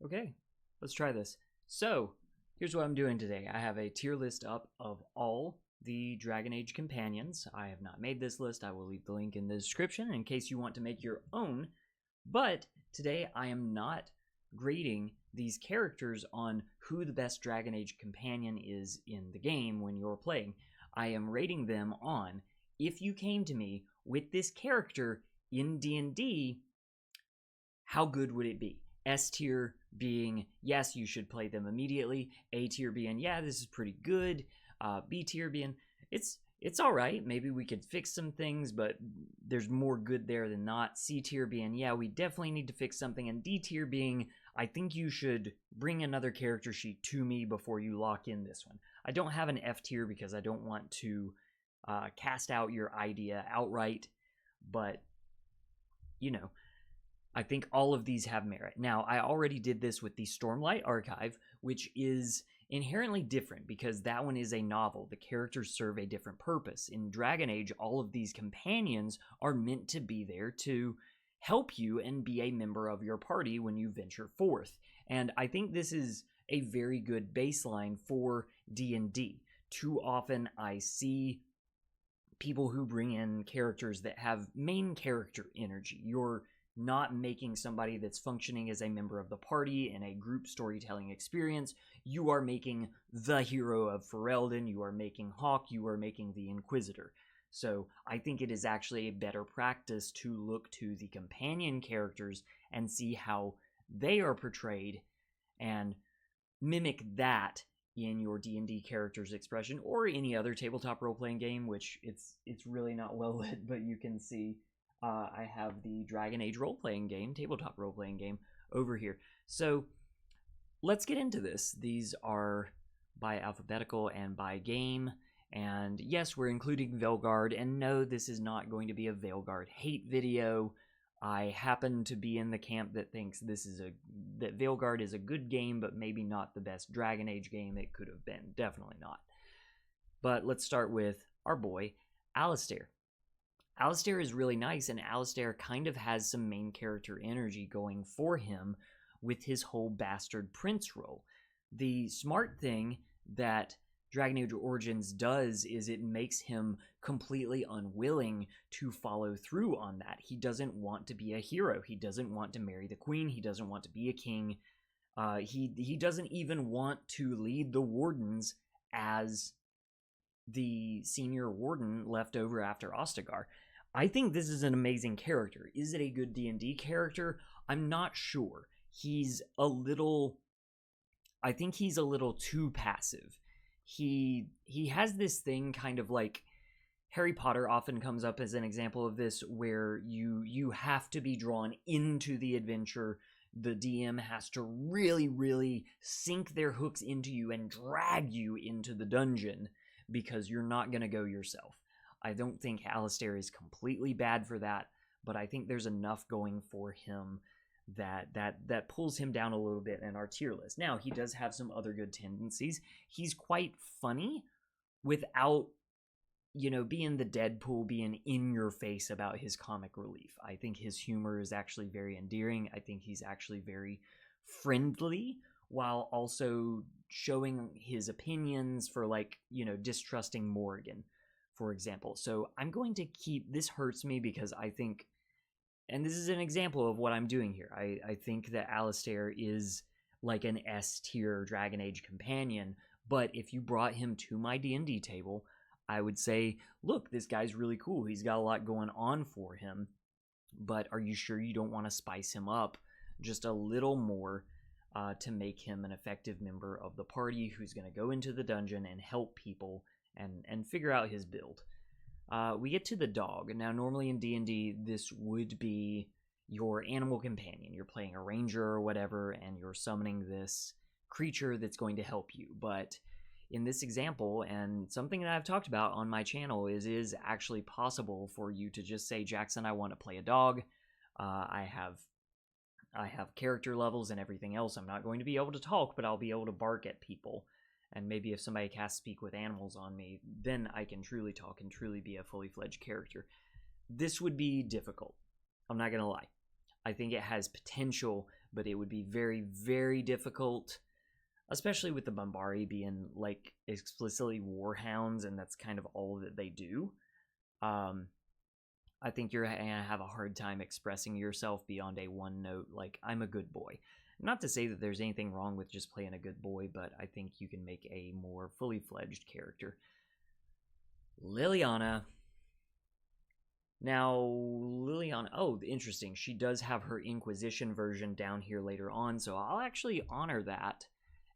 Okay, let's try this. So, here's what I'm doing today. I have a tier list up of all the Dragon Age companions. I have not made this list. I will leave the link in the description in case you want to make your own. But today I am not grading these characters on who the best Dragon Age companion is in the game when you're playing. I am rating them on, if you came to me with this character in D&D, how good would it be? S tier being, yes, you should play them immediately. A tier being, yeah, this is pretty good. B tier being, it's all right. Maybe we could fix some things, but there's more good there than not. C tier being, yeah, we definitely need to fix something. And D tier being, I think you should bring another character sheet to me before you lock in this one. I don't have an F tier because I don't want to cast out your idea outright, but, you know, I think all of these have merit. Now, I already did this with the Stormlight Archive, which is inherently different because that one is a novel. The characters serve a different purpose. In Dragon Age, all of these companions are meant to be there to help you and be a member of your party when you venture forth. And I think this is a very good baseline for D&D. Too often I see people who bring in characters that have main character energy. You're not making somebody that's functioning as a member of the party in a group storytelling experience. You are making the hero of Ferelden, you are making Hawke, you are making the Inquisitor. So I think it is actually a better practice to look to the companion characters and see how they are portrayed and mimic that in your D&D character's expression or any other tabletop role-playing game, which it's really not well lit, but you can see I have the Dragon Age role-playing game, tabletop role-playing game, over here. So let's get into this. These are by alphabetical and by game. And yes, we're including Veilguard. And no, this is not going to be a Veilguard hate video. I happen to be in the camp that thinks that Veilguard is a good game, but maybe not the best Dragon Age game it could have been. Definitely not. But let's start with our boy, Alistair. Alistair is really nice, and Alistair kind of has some main character energy going for him with his whole bastard prince role. The smart thing that Dragon Age Origins does is it makes him completely unwilling to follow through on that. He doesn't want to be a hero. He doesn't want to marry the queen. He doesn't want to be a king. He doesn't even want to lead the wardens as the senior warden left over after Ostagar. I think this is an amazing character. Is it a good D&D character? I'm not sure. I think he's a little too passive. He has this thing kind of like Harry Potter often comes up as an example of this, where you have to be drawn into the adventure. The DM has to really, really sink their hooks into you and drag you into the dungeon because you're not going to go yourself. I don't think Alistair is completely bad for that, but I think there's enough going for him that pulls him down a little bit in our tier list. Now, he does have some other good tendencies. He's quite funny without, being the Deadpool, being in your face about his comic relief. I think his humor is actually very endearing. I think he's actually very friendly while also showing his opinions for distrusting Morrigan, for example. So I'm going to keep, this hurts me because I think, and this is an example of what I'm doing here, I think that Alistair is like an S tier Dragon Age companion, but if you brought him to my D&D table, I would say, look, this guy's really cool. He's got a lot going on for him, but are you sure you don't want to spice him up just a little more to make him an effective member of the party who's going to go into the dungeon and help people and figure out his build? We get to the dog. Now, normally in D&D, this would be your animal companion. You're playing a ranger or whatever, and you're summoning this creature that's going to help you. But in this example, and something that I've talked about on my channel, is actually possible for you to just say, Jackson, I want to play a dog. I have character levels and everything else. I'm not going to be able to talk, but I'll be able to bark at people. And maybe if somebody casts Speak with Animals on me, then I can truly talk and truly be a fully fledged character. This would be difficult. I'm not going to lie. I think it has potential, but it would be very, very difficult, especially with the Bombari being like explicitly warhounds, and that's kind of all that they do. I think you're gonna have a hard time expressing yourself beyond a one note, like, I'm a good boy. Not to say that there's anything wrong with just playing a good boy, but I think you can make a more fully fledged character. Liliana. Now, Liliana, oh, interesting. She does have her Inquisition version down here later on, so I'll actually honor that,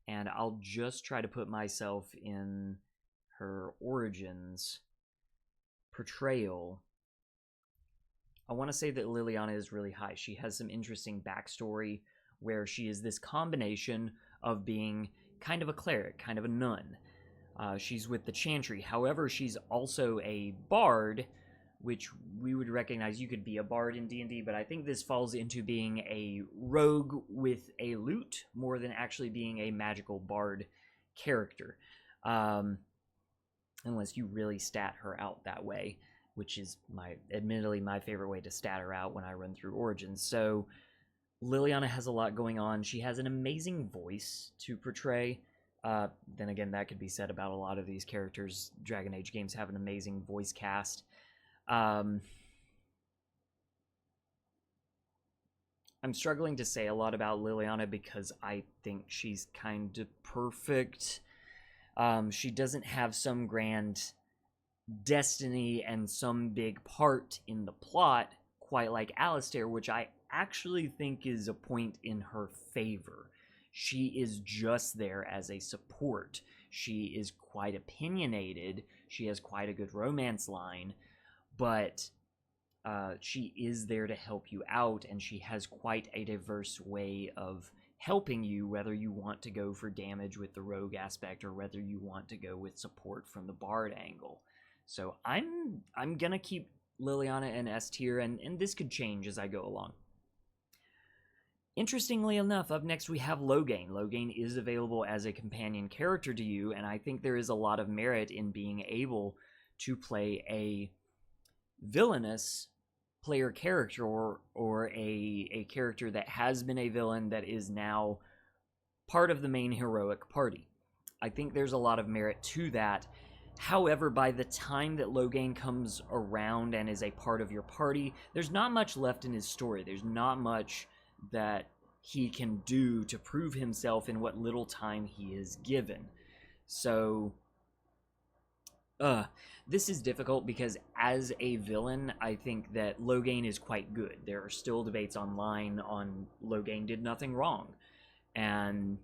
and I'll just try to put myself in her Origins portrayal. I want to say that Liliana is really high. She has some interesting backstory where she is this combination of being kind of a cleric, kind of a nun. She's with the Chantry. However, she's also a bard, which we would recognize you could be a bard in D&D, but I think this falls into being a rogue with a lute more than actually being a magical bard character. Unless you really stat her out that way, which is admittedly my favorite way to stat her out when I run through Origins. So Liliana has a lot going on. She has an amazing voice to portray. Then again, that could be said about a lot of these characters. Dragon Age games have an amazing voice cast. I'm struggling to say a lot about Liliana because I think she's kind of perfect. She doesn't have some grand destiny and some big part in the plot quite like Alistair, which I actually think is a point in her favor. She is just there as a support. She is quite opinionated. She has quite a good romance line, but she is there to help you out, and she has quite a diverse way of helping you, whether you want to go for damage with the rogue aspect or whether you want to go with support from the bard angle. So I'm gonna keep Liliana in S tier, and this could change as I go along. Interestingly enough, up next we have Loghain. Loghain is available as a companion character to you, and I think there is a lot of merit in being able to play a villainous player character or a character that has been a villain that is now part of the main heroic party. I think there's a lot of merit to that. However, by the time that Loghain comes around and is a part of your party, there's not much left in his story. There's not much that he can do to prove himself in what little time he is given. So, this is difficult because as a villain, I think that Loghain is quite good. There are still debates online on Loghain did nothing wrong. And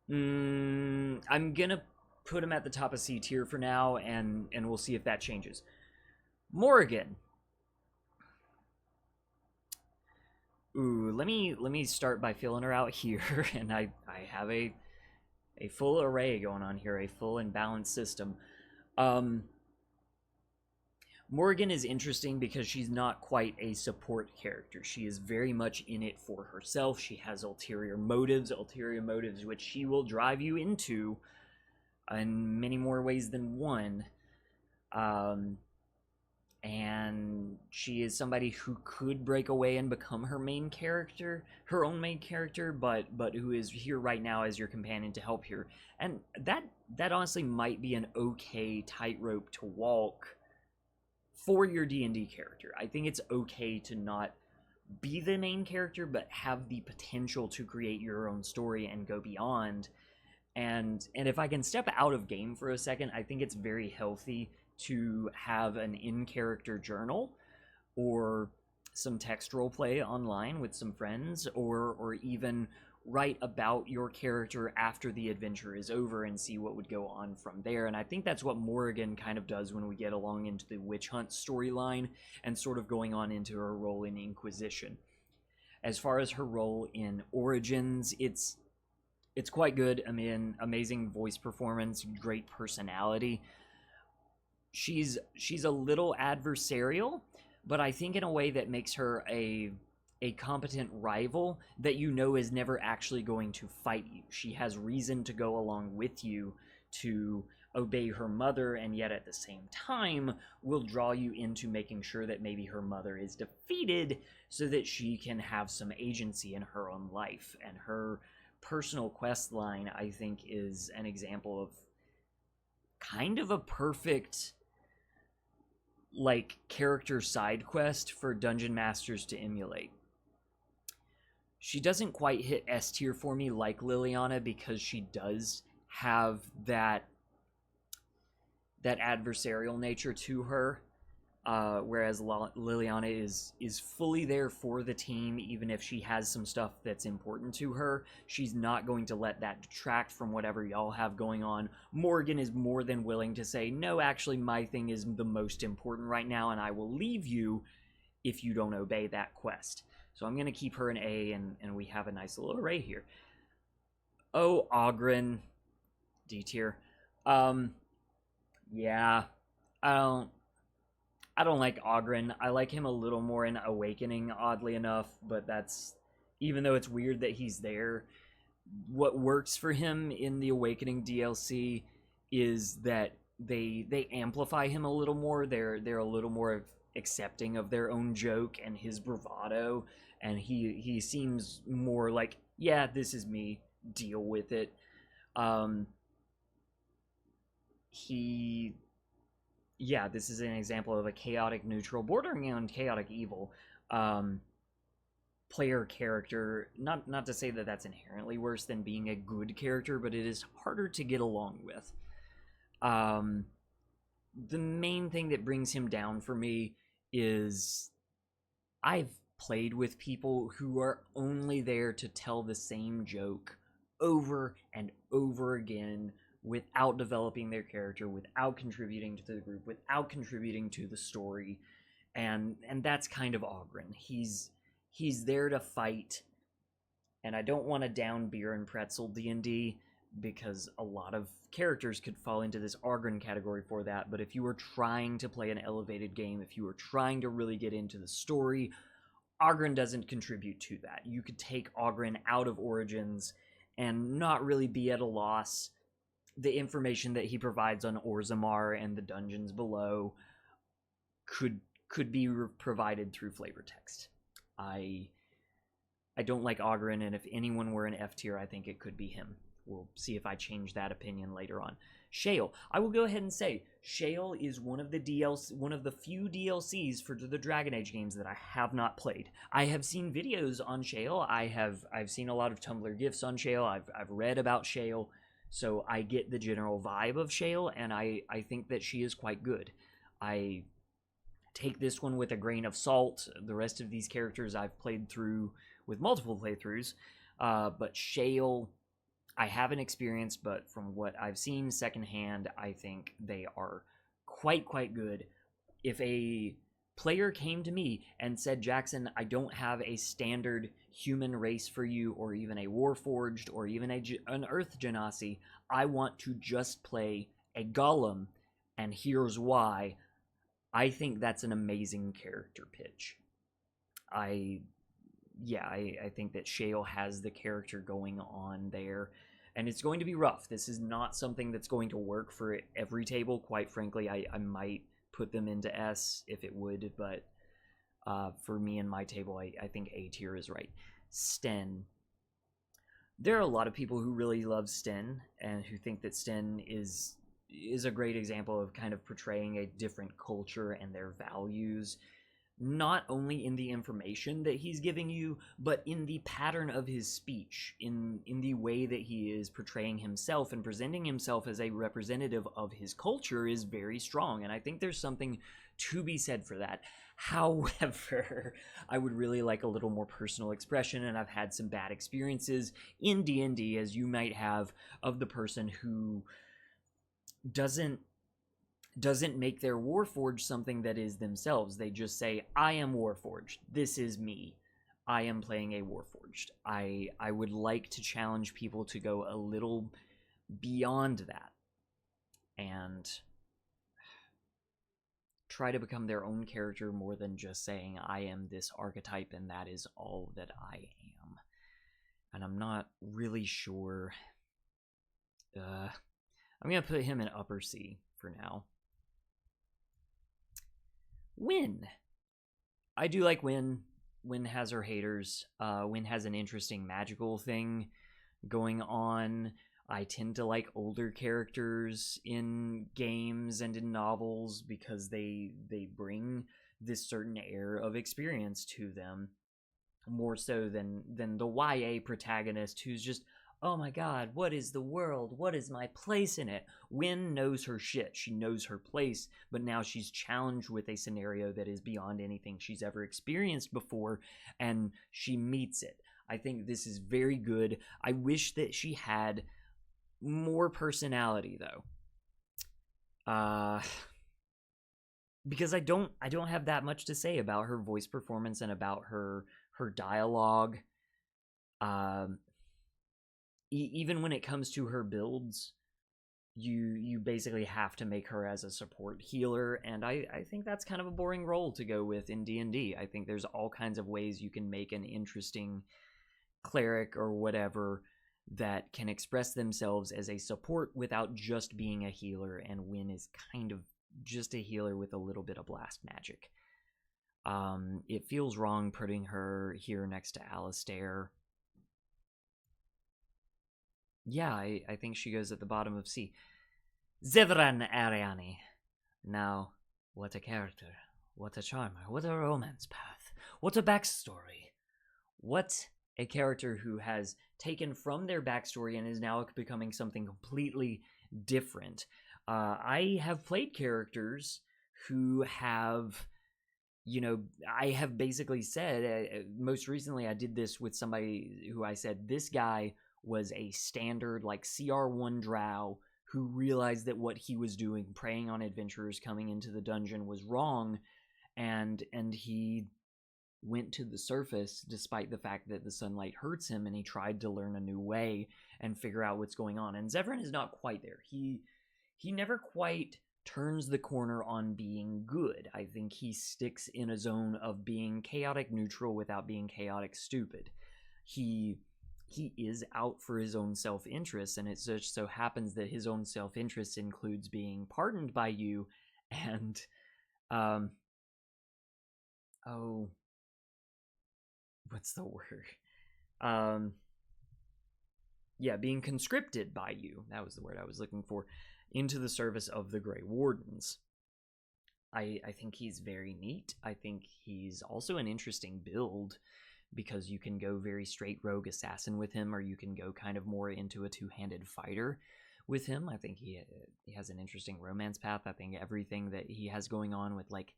I'm gonna put him at the top of C tier for now, and we'll see if that changes. Morrigan. Ooh, let me start by filling her out here, and I have a full array going on here, a full and balanced system. Morrigan is interesting because she's not quite a support character. She is very much in it for herself. She has ulterior motives which she will drive you into in many more ways than one. And she is somebody who could break away and become her own main character, but who is here right now as your companion to help her. And that honestly might be an okay tightrope to walk for your D&D character. I think it's okay to not be the main character, but have the potential to create your own story and go beyond. And if I can step out of game for a second, I think it's very healthy to have an in-character journal or some text roleplay online with some friends, or even write about your character after the adventure is over and see what would go on from there. And I think that's what Morrigan kind of does when we get along into the witch hunt storyline and sort of going on into her role in Inquisition. As far as her role in Origins, it's quite good. I mean, amazing voice performance, great personality. She's a little adversarial, but I think in a way that makes her a competent rival that you know is never actually going to fight you. She has reason to go along with you to obey her mother, and yet at the same time will draw you into making sure that maybe her mother is defeated so that she can have some agency in her own life. And her personal quest line, I think, is an example of kind of a perfect like character side quest for dungeon masters to emulate. She doesn't quite hit S tier for me like Liliana, because she does have that adversarial nature to her, whereas Liliana is fully there for the team. Even if she has some stuff that's important to her, she's not going to let that detract from whatever y'all have going on. Morrigan is more than willing to say, no, actually my thing is the most important right now, and I will leave you if you don't obey that quest. So I'm going to keep her an A, and we have a nice little array here. Oh, Oghren, D tier. Yeah, I don't like Oghren. I like him a little more in Awakening, oddly enough, but that's, even though it's weird that he's there, what works for him in the Awakening DLC is that they amplify him a little more. They're a little more accepting of their own joke and his bravado, and he seems more like, yeah, this is me, deal with it. Yeah, this is an example of a chaotic neutral, bordering on chaotic evil player character. Not to say that that's inherently worse than being a good character, but it is harder to get along with. The main thing that brings him down for me is I've played with people who are only there to tell the same joke over and over again, without developing their character, without contributing to the group, without contributing to the story, and that's kind of Oghren. He's there to fight, and I don't want to down beer and pretzel D&D, because a lot of characters could fall into this Oghren category for that, but if you were trying to play an elevated game, if you were trying to really get into the story, Oghren doesn't contribute to that. You could take Oghren out of Origins and not really be at a loss. The information that he provides on Orzammar and the dungeons below could be provided through flavor text. I don't like Oghren, and if anyone were an F tier, I think it could be him. We'll see if I change that opinion later on. Shale. I will go ahead and say Shale is one of the few DLCs for the Dragon Age games that I have not played. I have seen videos on Shale. I've seen a lot of Tumblr GIFs on Shale. I've read about Shale. So I get the general vibe of Shale, and I think that she is quite good. I take this one with a grain of salt. The rest of these characters I've played through with multiple playthroughs, but Shale I haven't experienced, but from what I've seen secondhand, I think they are quite good. If a player came to me and said, Jackson, I don't have a standard human race for you, or even a Warforged, or even an Earth Genasi, I want to just play a Golem, and here's why, I think that's an amazing character pitch. I think that Shale has the character going on there, and it's going to be rough. This is not something that's going to work for every table. Quite frankly, I might put them into S if it would, but for me and my table, I think A tier is right. Sten. There are a lot of people who really love Sten and who think that Sten is a great example of kind of portraying a different culture and their values, not only in the information that he's giving you, but in the pattern of his speech, in the way that he is portraying himself and presenting himself as a representative of his culture is very strong, and I think there's something to be said for that. However, I would really like a little more personal expression, and I've had some bad experiences in D&D, as you might have, of the person who doesn't make their Warforged something that is themselves. They just say, I am Warforged. This is me. I am playing a Warforged. I would like to challenge people to go a little beyond that and try to become their own character more than just saying, I am this archetype and that is all that I am. And I'm not really sure... I'm going to put him in upper C for now. Wynn. I do like Wynn. Wynn has her haters. Wynn has an interesting magical thing going on. I tend to like older characters in games and in novels because they bring this certain air of experience to them, more so than the YA protagonist who's just, oh my god, what is the world? What is my place in it? Wynn knows her shit. She knows her place, but now she's challenged with a scenario that is beyond anything she's ever experienced before, and she meets it. I think this is very good. I wish that she had more personality, though. Because I don't have that much to say about her voice performance and about her dialogue. Even when it comes to her builds, you basically have to make her as a support healer, and I think that's kind of a boring role to go with in D&D. I think there's all kinds of ways you can make an interesting cleric or whatever that can express themselves as a support without just being a healer, and Wynn is kind of just a healer with a little bit of blast magic. It feels wrong putting her here next to Alistair. Yeah, I think she goes at the bottom of C. Zevran Ariani. Now, what a character. What a charmer. What a romance path. What a backstory. What a character who has taken from their backstory and is now becoming something completely different. I have played characters who have, I have basically said, most recently I did this with somebody who I said, this guy was a standard, like, CR1 drow who realized that what he was doing, preying on adventurers coming into the dungeon, was wrong, and he went to the surface despite the fact that the sunlight hurts him, and he tried to learn a new way and figure out what's going on. And Zevran is not quite there. He never quite turns the corner on being good. I think he sticks in a zone of being chaotic neutral without being chaotic stupid. He is out for his own self-interest, and it just so happens that his own self-interest includes being pardoned by you and what's the word? Being conscripted by you. That was the word I was looking for. Into the service of the Grey Wardens. I think he's very neat. I think he's also an interesting build, because you can go very straight rogue assassin with him, or you can go kind of more into a two-handed fighter with him. I think he has an interesting romance path. I think everything that he has going on with, like,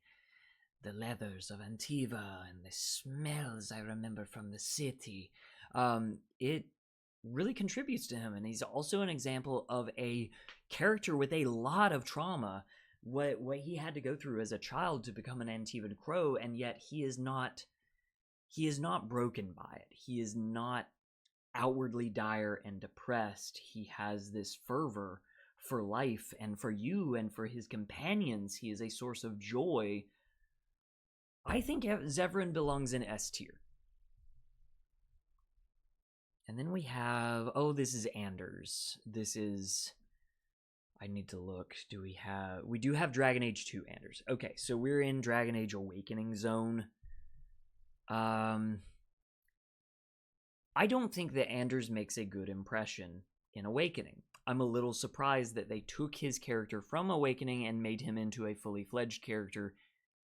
the leathers of Antiva and the smells I remember from the city, it really contributes to him. And he's also an example of a character with a lot of trauma, what he had to go through as a child to become an Antivan Crow, and yet he is not broken by it. He is not outwardly dire and depressed. He has this fervor for life and for you and for his companions. He is a source of joy. I think Zevran belongs in S tier. And then we have, this is Anders. This is, I need to look. We do have Dragon Age 2 Anders. Okay, so we're in Dragon Age Awakening zone. I don't think that Anders makes a good impression in Awakening. I'm a little surprised that they took his character from Awakening and made him into a fully fledged character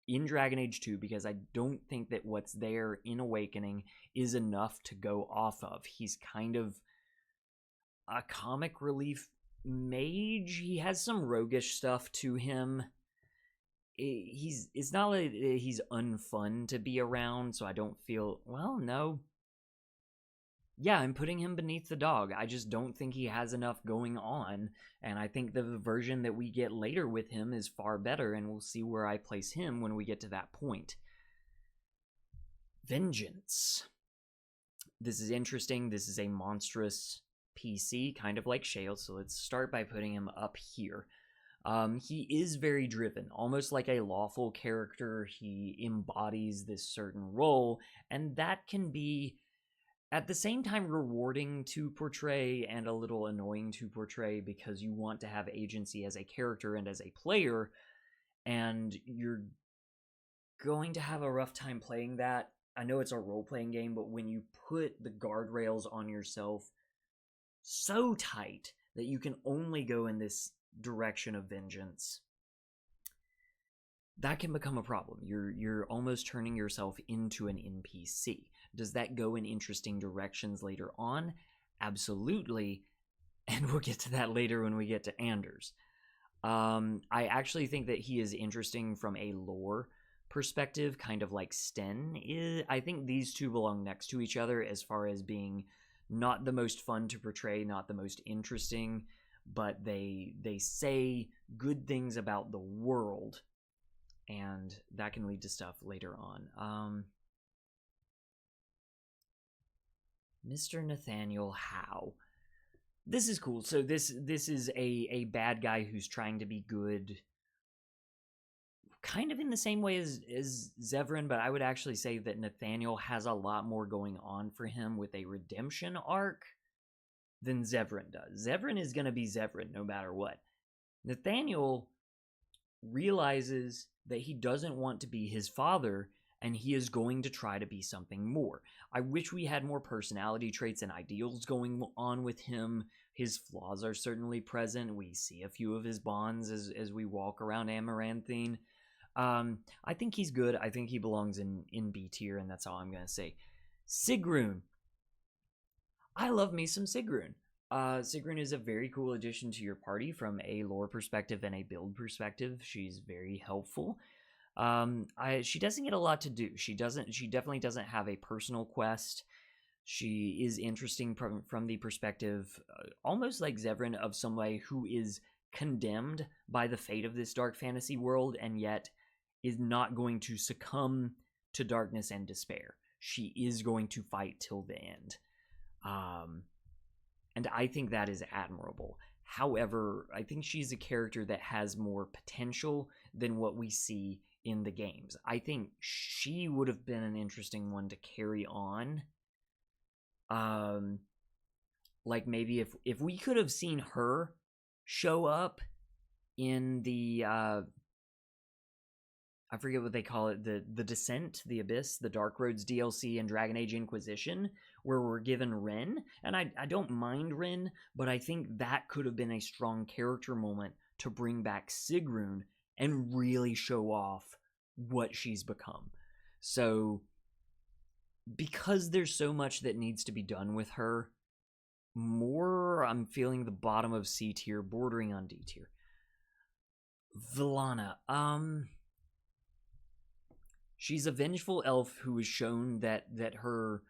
in Dragon Age 2, because I don't think that what's there in Awakening is enough to go off of. He's kind of a comic relief mage. He has some roguish stuff to him. It's not like he's unfun to be around, so I don't feel, no. Yeah, I'm putting him beneath the dog. I just don't think he has enough going on, and I think the version that we get later with him is far better, and we'll see where I place him when we get to that point. Vengeance. This is interesting. This is a monstrous PC, kind of like Shale, so let's start by putting him up here. He is very driven, almost like a lawful character. He embodies this certain role, and that can be at the same time rewarding to portray and a little annoying to portray, because you want to have agency as a character and as a player, and you're going to have a rough time playing that. I know it's a role-playing game, but when you put the guardrails on yourself so tight that you can only go in this direction of vengeance, that can become a problem. You're almost turning yourself into an NPC. Does that go in interesting directions later on? Absolutely, and we'll get to that later when we get to Anders. I actually think that he is interesting from a lore perspective, kind of like Sten is. I think these two belong next to each other as far as being not the most fun to portray, not the most interesting, but they say good things about the world, and that can lead to stuff later on. Mr. Nathaniel Howe. This is cool. So this is a bad guy who's trying to be good, kind of in the same way as Zevran, but I would actually say that Nathaniel has a lot more going on for him with a redemption arc than Zevran does. Zevran is going to be Zevran no matter what. Nathaniel realizes that he doesn't want to be his father, and he is going to try to be something more. I wish we had more personality traits and ideals going on with him. His flaws are certainly present. We see a few of his bonds as we walk around Amaranthine. I think he's good. I think he belongs in B tier, and that's all I'm going to say. Sigrun. I love me some Sigrun. Sigrun is a very cool addition to your party from a lore perspective and a build perspective. She's very helpful. She doesn't get a lot to do. She definitely doesn't have a personal quest. She is interesting from the perspective, almost like Zevran, of somebody who is condemned by the fate of this dark fantasy world and yet is not going to succumb to darkness and despair. She is going to fight till the end. And I think that is admirable. However, I think she's a character that has more potential than what we see in the games. I think she would have been an interesting one to carry on. Like maybe if we could have seen her show up in the I forget what they call it, the Descent, the Abyss, the Dark Roads DLC, and Dragon Age Inquisition, where we're given Ren. And I don't mind Ren, but I think that could have been a strong character moment to bring back Sigrun and really show off what she's become. So, because there's so much that needs to be done with her, I'm feeling the bottom of C tier, bordering on D tier. Villana. She's a vengeful elf who is shown that her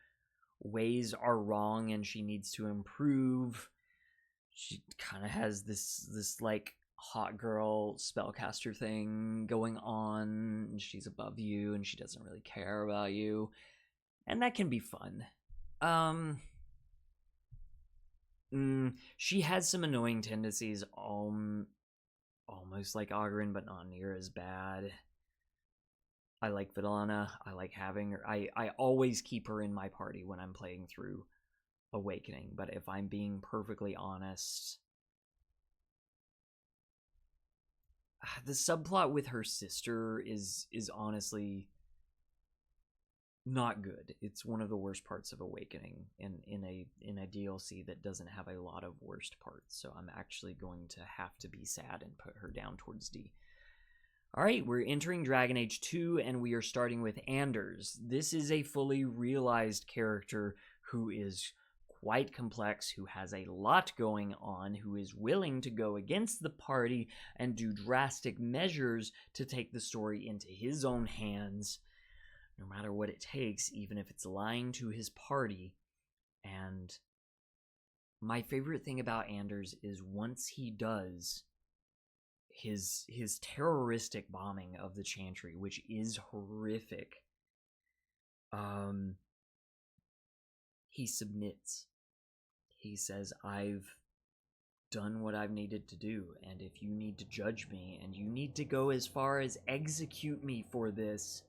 ways are wrong and she needs to improve. She kind of has this like hot girl spellcaster thing going on. She's above you and she doesn't really care about you, and that can be fun. She has some annoying tendencies, almost like Ogren, but not near as bad. I like Villana. I like having her. I always keep her in my party when I'm playing through Awakening, but if I'm being perfectly honest, the subplot with her sister is honestly not good. It's one of the worst parts of Awakening in a DLC that doesn't have a lot of worst parts, so I'm actually going to have to be sad and put her down towards D. Alright, we're entering Dragon Age 2, and we are starting with Anders. This is a fully realized character who is quite complex, who has a lot going on, who is willing to go against the party and do drastic measures to take the story into his own hands, no matter what it takes, even if it's lying to his party. And my favorite thing about Anders is once he does his terroristic bombing of the Chantry, which is horrific, he submits. He says, I've done what I've needed to do, and if you need to judge me and you need to go as far as execute me for this,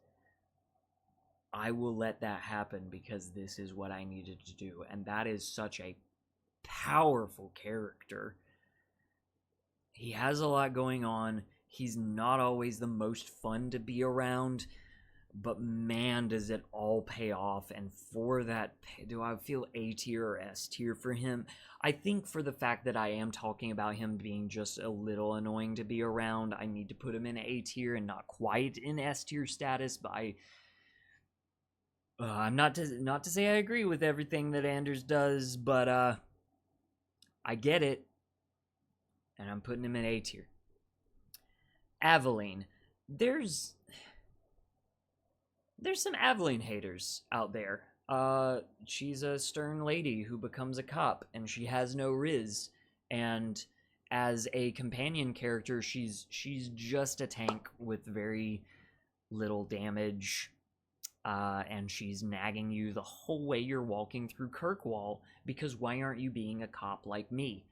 I will let that happen because this is what I needed to do. And that is such a powerful character. He has a lot going on. He's not always the most fun to be around, but man, does it all pay off. And for that, do I feel A tier or S tier for him? I think for the fact that I am talking about him being just a little annoying to be around, I need to put him in A tier and not quite in S tier status. But I'm not to say I agree with everything that Anders does, but I get it, and I'm putting him in A tier. Aveline, there's some Aveline haters out there. She's a stern lady who becomes a cop, and she has no riz. And as a companion character, she's just a tank with very little damage. And she's nagging you the whole way you're walking through Kirkwall, because why aren't you being a cop like me?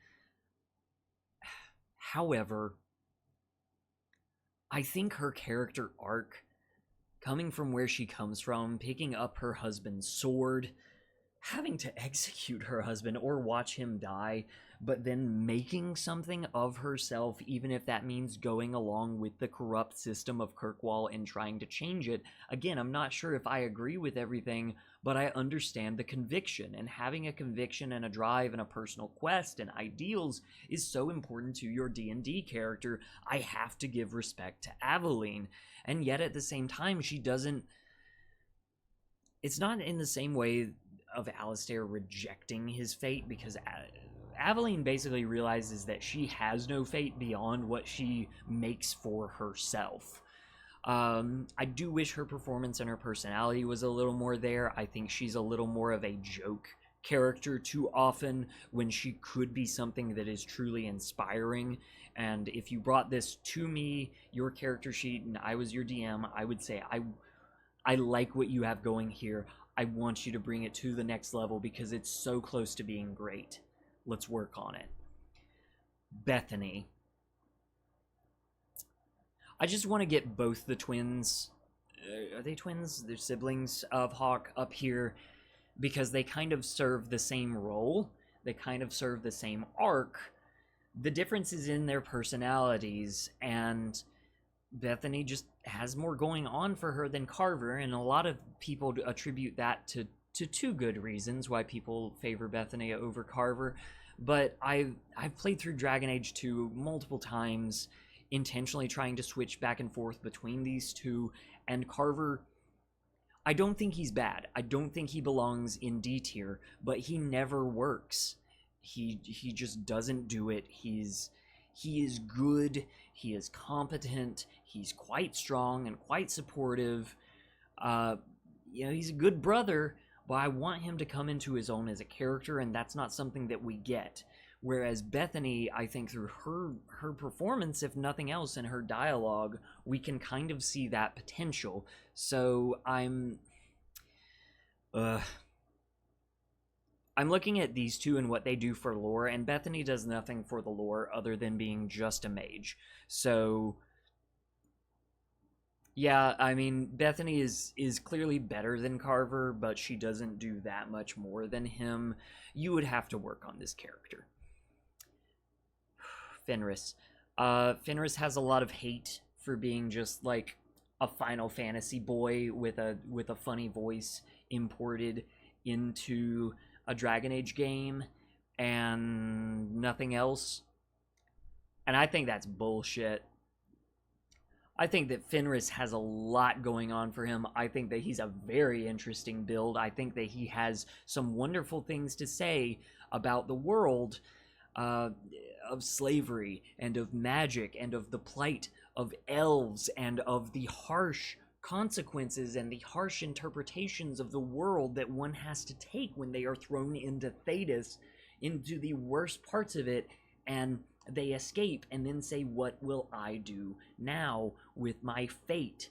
However, I think her character arc, coming from where she comes from, picking up her husband's sword, having to execute her husband or watch him die, but then making something of herself, even if that means going along with the corrupt system of Kirkwall and trying to change it. Again, I'm not sure if I agree with everything, but I understand the conviction, and having a conviction and a drive and a personal quest and ideals is so important to your D&D character. I have to give respect to Aveline, and yet at the same time, she doesn't... It's not in the same way of Alistair rejecting his fate, because Aveline basically realizes that she has no fate beyond what she makes for herself. I do wish her performance and her personality was a little more there. I think she's a little more of a joke character too often, when she could be something that is truly inspiring. And if you brought this to me, your character sheet, and I was your DM, I would say, I like what you have going here. I want you to bring it to the next level because it's so close to being great. Let's work on it. Bethany. I just want to get both the twins, are they twins? They're siblings of Hawk up here, because they kind of serve the same role. They kind of serve the same arc. The difference is in their personalities, and Bethany just has more going on for her than Carver, and a lot of people attribute that to two good reasons why people favor Bethany over Carver. But I've played through Dragon Age 2 multiple times, intentionally trying to switch back and forth between these two, and Carver, I don't think he's bad. I don't think he belongs in D tier, but he never works. He just doesn't do it. He is good, he is competent, he's quite strong and quite supportive. He's a good brother, but I want him to come into his own as a character, and that's not something that we get. Whereas Bethany, I think through her performance, if nothing else, and her dialogue, we can kind of see that potential. So I'm looking at these two and what they do for lore, and Bethany does nothing for the lore other than being just a mage. So yeah, I mean, Bethany is clearly better than Carver, but she doesn't do that much more than him. You would have to work on this character. Fenris. Fenris has a lot of hate for being just like a Final Fantasy boy with a funny voice imported into a Dragon Age game and nothing else. And I think that's bullshit. I think that Fenris has a lot going on for him. I think that he's a very interesting build. I think that he has some wonderful things to say about the world of slavery and of magic and of the plight of elves and of the harsh consequences and the harsh interpretations of the world that one has to take when they are thrown into Thedas, into the worst parts of it, and they escape and then say, what will I do now with my fate?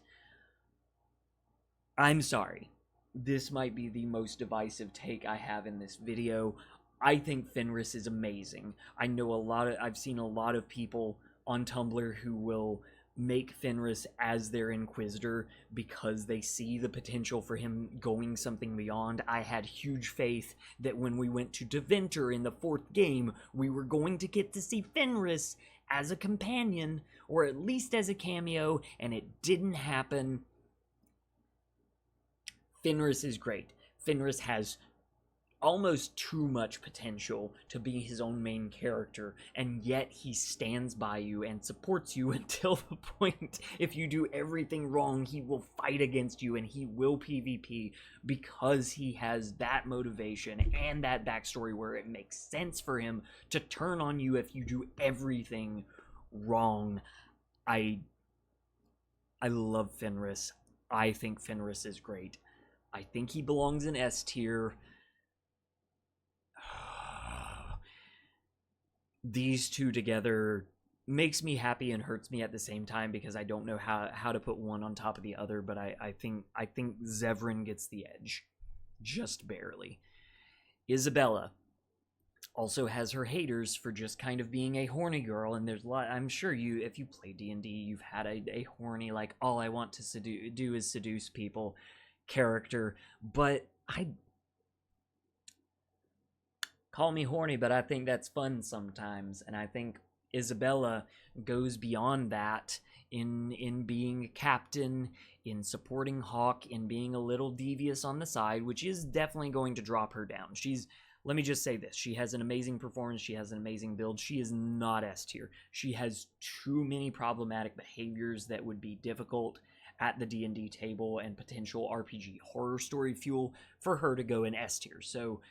I'm sorry. This might be the most divisive take I have in this video. I think Fenris is amazing. I've seen a lot of people on Tumblr who will make Fenris as their Inquisitor because they see the potential for him going something beyond. I had huge faith that when we went to Deventer in the 4th game, we were going to get to see Fenris as a companion, or at least as a cameo, and it didn't happen. Fenris is great. Fenris has almost too much potential to be his own main character, and yet he stands by you and supports you until the point if you do everything wrong, he will fight against you and he will PvP because he has that motivation and that backstory where it makes sense for him to turn on you if you do everything wrong. I love Fenris. I think Fenris is great. I think he belongs in S tier. These two together makes me happy and hurts me at the same time because I don't know how to put one on top of the other, but I think Zevran gets the edge. Just barely. Isabella also has her haters for just kind of being a horny girl, and there's a lot, I'm sure you, if you play D&D, you've had a horny, like, all I want to do is seduce people character, but call me horny, but I think that's fun sometimes, and I think Isabella goes beyond that in being a captain, in supporting Hawk, in being a little devious on the side, which is definitely going to drop her down. Let me just say this, she has an amazing performance, she has an amazing build, she is not S tier. She has too many problematic behaviors that would be difficult at the D&D table and potential RPG horror story fuel for her to go in S tier. So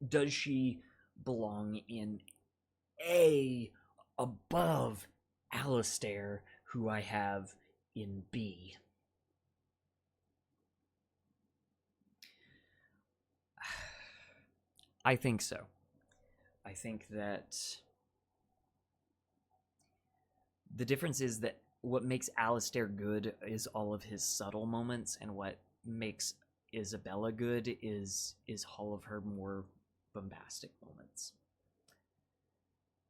does she belong in A above Alistair, who I have in B? I think so. I think that the difference is that what makes Alistair good is all of his subtle moments, and what makes Isabella good is all of her more bombastic moments.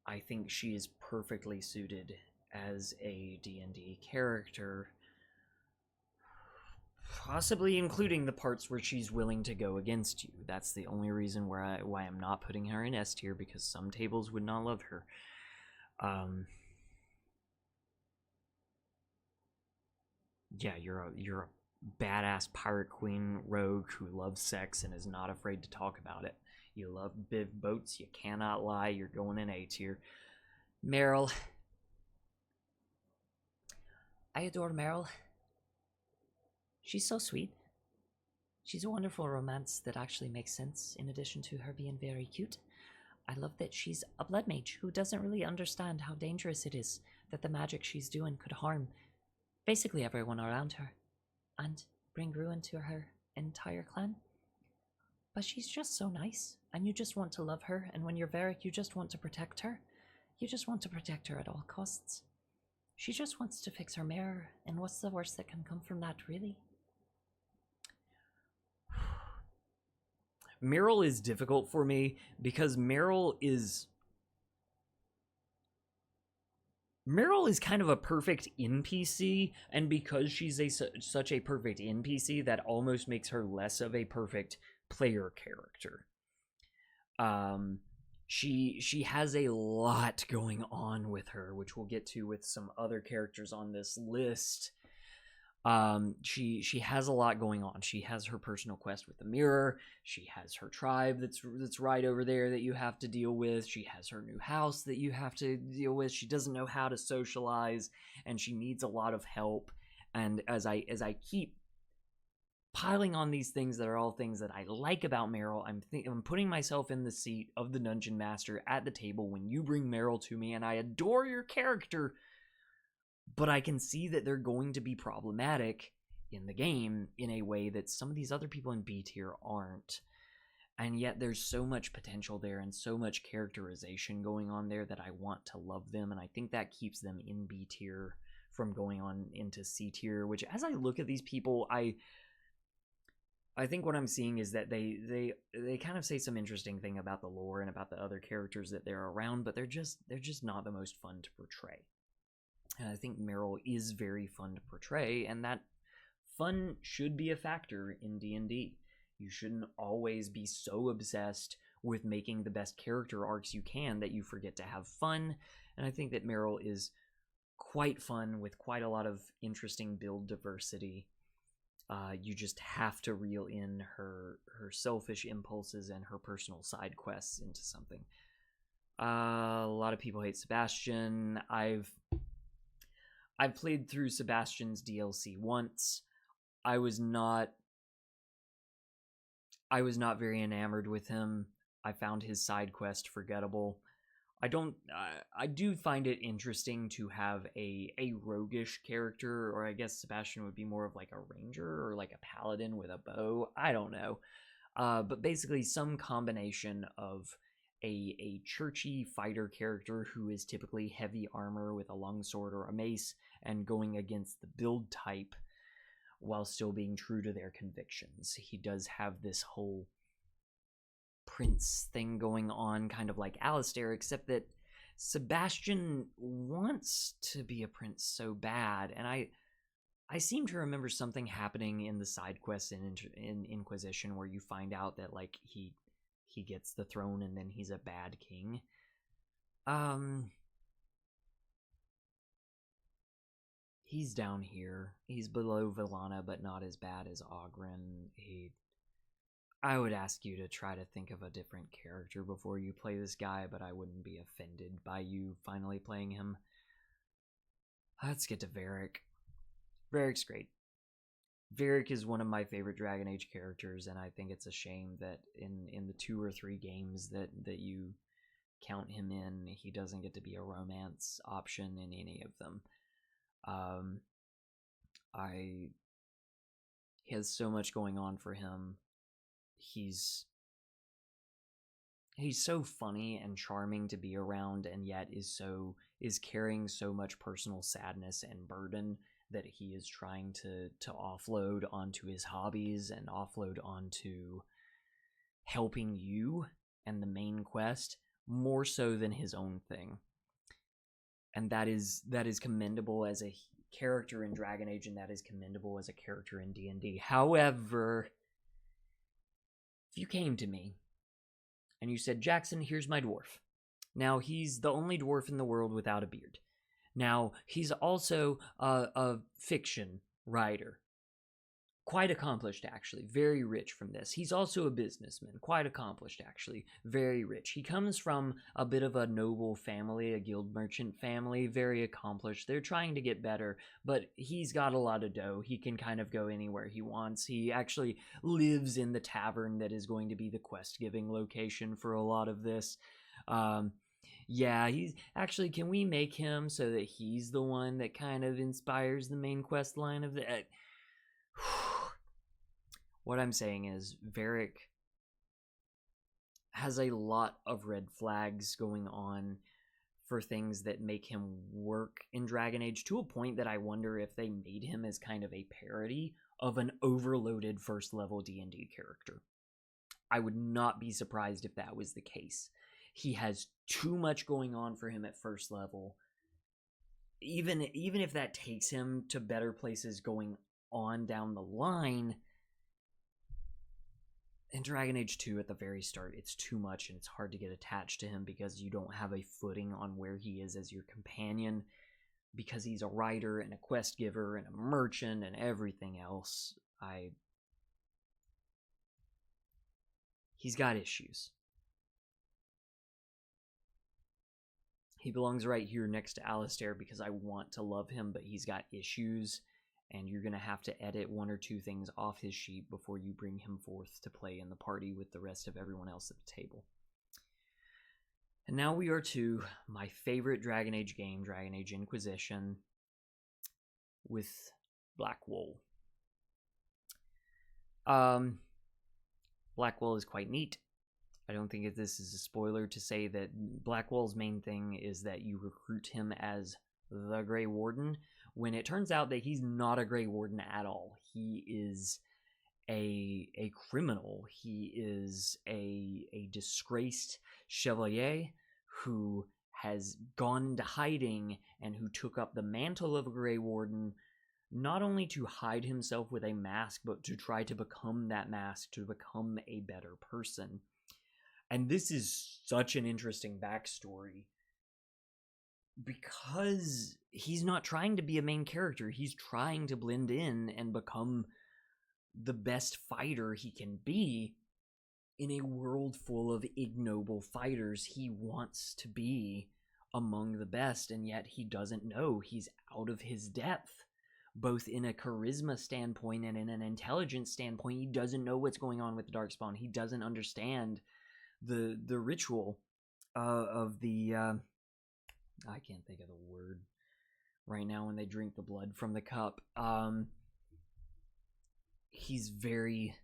I think she is perfectly suited as a D&D character, possibly including the parts where she's willing to go against you. That's the only reason why I'm not putting her in S tier, because some tables would not love her. Yeah, you're a badass pirate queen rogue who loves sex and is not afraid to talk about it. You love big boats, you cannot lie, you're going in A tier. Meryl. I adore Meryl. She's so sweet. She's a wonderful romance that actually makes sense, in addition to her being very cute. I love that she's a blood mage who doesn't really understand how dangerous it is that the magic she's doing could harm basically everyone around her and bring ruin to her entire clan. But she's just so nice, and you just want to love her, and when you're Varric, you just want to protect her. You just want to protect her at all costs. She just wants to fix her mirror, and what's the worst that can come from that, really? Meryl is difficult for me because Meryl is kind of a perfect NPC, and because she's such a perfect NPC, that almost makes her less of a perfect player character. She has a lot going on with her, which we'll get to with some other characters on this list. She has a lot going on. She has her personal quest with the mirror. She has her tribe that's right over there that you have to deal with. She has her new house that you have to deal with. She doesn't know how to socialize, and she needs a lot of help. And as I keep piling on these things that are all things that I like about Meryl, I'm putting myself in the seat of the dungeon master at the table when you bring Meryl to me, and I adore your character, but I can see that they're going to be problematic in the game in a way that some of these other people in B tier aren't. And yet there's so much potential there and so much characterization going on there that I want to love them, and I think that keeps them in B tier from going on into C tier, which as I look at these people, I think what I'm seeing is that they kind of say some interesting thing about the lore and about the other characters that they're around, but they're just not the most fun to portray. And I think Meryl is very fun to portray, and that fun should be a factor in D&D. You shouldn't always be so obsessed with making the best character arcs you can that you forget to have fun. And I think that Meryl is quite fun with quite a lot of interesting build diversity. You just have to reel in her selfish impulses and her personal side quests into something. A lot of people hate Sebastian. I've played through Sebastian's DLC once. I was not very enamored with him. I found his side quest forgettable. I do find it interesting to have a roguish character, or I guess Sebastian would be more of like a ranger or like a paladin with a bow. I don't know. But basically some combination of a churchy fighter character who is typically heavy armor with a longsword or a mace and going against the build type while still being true to their convictions. He does have this whole prince thing going on, kind of like Alistair, except that Sebastian wants to be a prince so bad, and I seem to remember something happening in the side quests in Inquisition where you find out that like he gets the throne and then he's a bad king. He's down here. He's below Villana, but not as bad as Ogren. I would ask you to try to think of a different character before you play this guy, but I wouldn't be offended by you finally playing him. Let's get to Varric. Varric's great. Varric is one of my favorite Dragon Age characters, and I think it's a shame that in the 2 or 3 games that you count him in, he doesn't get to be a romance option in any of them. He has so much going on for him. He's so funny and charming to be around, and yet is carrying so much personal sadness and burden that he is trying to offload onto his hobbies and offload onto helping you and the main quest more so than his own thing. And that is commendable as a character in Dragon Age, and that is commendable as a character in D&D. However, if you came to me and you said, Jackson, here's my dwarf. Now, he's the only dwarf in the world without a beard. Now, he's also a fiction writer. Quite accomplished, actually. Very rich from this. He's also a businessman. Quite accomplished, actually. Very rich. He comes from a bit of a noble family, a guild merchant family. Very accomplished. They're trying to get better, but he's got a lot of dough. He can kind of go anywhere he wants. He actually lives in the tavern that is going to be the quest-giving location for a lot of this. Yeah, he's actually, can we make him so that he's the one that kind of inspires the main quest line of the... What I'm saying is, Varric has a lot of red flags going on for things that make him work in Dragon Age, to a point that I wonder if they made him as kind of a parody of an overloaded first-level D&D character. I would not be surprised if that was the case. He has too much going on for him at first level. Even if that takes him to better places going on down the line, in Dragon Age 2 at the very start, it's too much and it's hard to get attached to him because you don't have a footing on where he is as your companion, because he's a writer and a quest giver and a merchant and everything else. He's got issues. He belongs right here next to Alistair because I want to love him, but he's got issues, and you're going to have to edit 1 or 2 things off his sheet before you bring him forth to play in the party with the rest of everyone else at the table. And now we are to my favorite Dragon Age game, Dragon Age Inquisition, with Blackwall. Blackwall is quite neat. I don't think that this is a spoiler to say that Blackwall's main thing is that you recruit him as the Grey Warden, when it turns out that he's not a Grey Warden at all. He is a criminal. He is a disgraced chevalier who has gone into hiding and who took up the mantle of a Grey Warden, not only to hide himself with a mask, but to try to become that mask, to become a better person. And this is such an interesting backstory, because he's not trying to be a main character. He's trying to blend in and become the best fighter he can be in a world full of ignoble fighters. He wants to be among the best, and yet he doesn't know. He's out of his depth, both in a charisma standpoint and in an intelligence standpoint. He doesn't know what's going on with the Darkspawn. He doesn't understand the ritual of the I can't think of the word right now when they drink the blood from the cup. He's very,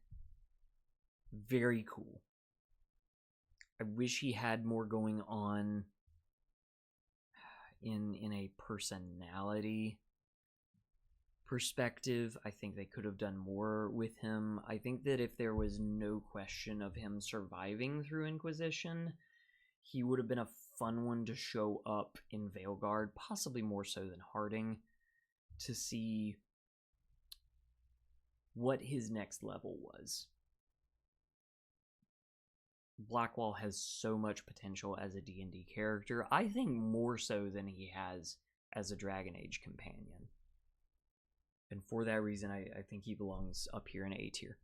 very cool. I wish he had more going on in a personality perspective. I think they could have done more with him. I think that if there was no question of him surviving through Inquisition, he would have been a fun one to show up in Veilguard, possibly more so than Harding, to see what his next level was. Blackwall has so much potential as a D&D character, I think more so than he has as a Dragon Age companion. And for that reason, I think he belongs up here in A tier.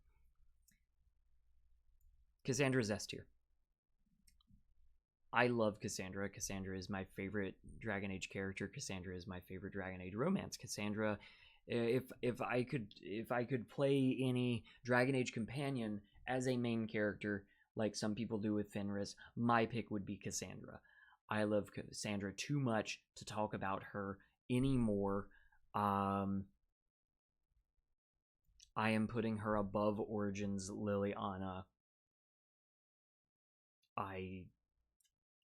Cassandra's S tier. I love Cassandra. Cassandra is my favorite Dragon Age character. Cassandra is my favorite Dragon Age romance. Cassandra, if I could play any Dragon Age companion as a main character, like some people do with Fenris, my pick would be Cassandra. I love Cassandra too much to talk about her anymore. I am putting her above Origins Liliana. I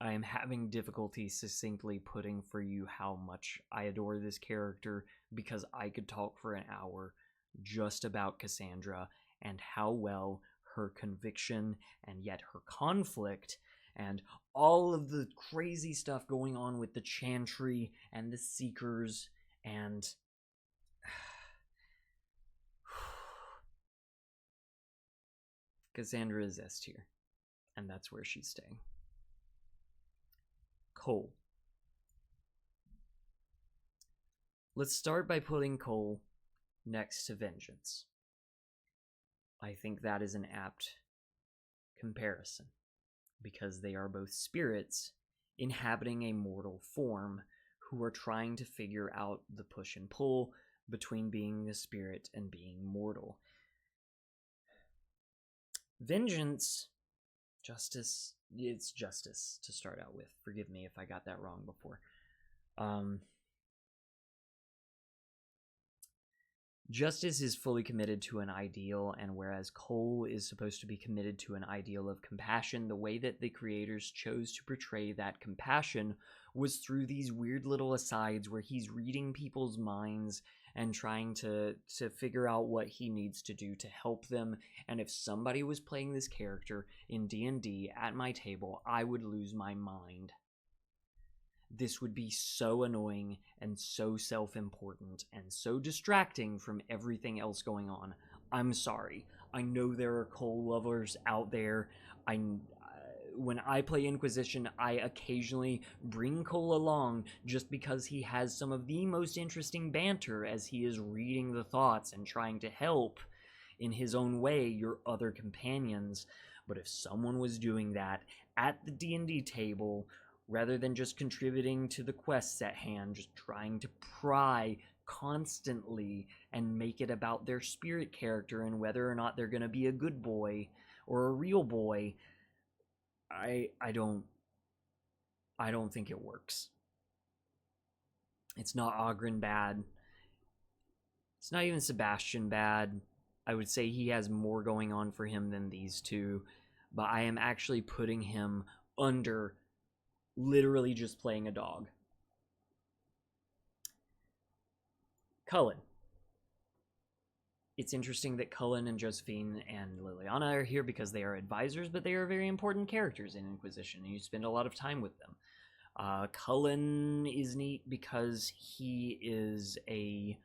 am having difficulty succinctly putting for you how much I adore this character, because I could talk for an hour just about Cassandra and how well her conviction and yet her conflict and all of the crazy stuff going on with the Chantry and the Seekers and Cassandra is S tier, and that's where she's staying. Cole. Let's start by putting Cole next to Vengeance. I think that is an apt comparison, because they are both spirits inhabiting a mortal form who are trying to figure out the push and pull between being a spirit and being mortal. Vengeance, Justice, it's Justice to start out with. Forgive me if I got that wrong before. Justice is fully committed to an ideal, and whereas Cole is supposed to be committed to an ideal of compassion, the way that the creators chose to portray that compassion was through these weird little asides where he's reading people's minds and trying to figure out what he needs to do to help them. And if somebody was playing this character in D&D at my table, I would lose my mind. This would be so annoying and so self-important and so distracting from everything else going on. I'm sorry. I know there are Cole lovers out there. When I play Inquisition, I occasionally bring Cole along just because he has some of the most interesting banter as he is reading the thoughts and trying to help in his own way your other companions. But if someone was doing that at the D&D table, rather than just contributing to the quests at hand, just trying to pry constantly and make it about their spirit character and whether or not they're going to be a good boy or a real boy, I don't think it works. It's not Ogren bad. It's not even Sebastian bad. I would say he has more going on for him than these two, but I am actually putting him under literally just playing a dog. Cullen. It's interesting that Cullen and Josephine and Liliana are here because they are advisors, but they are very important characters in Inquisition, and you spend a lot of time with them. Cullen is neat because he's a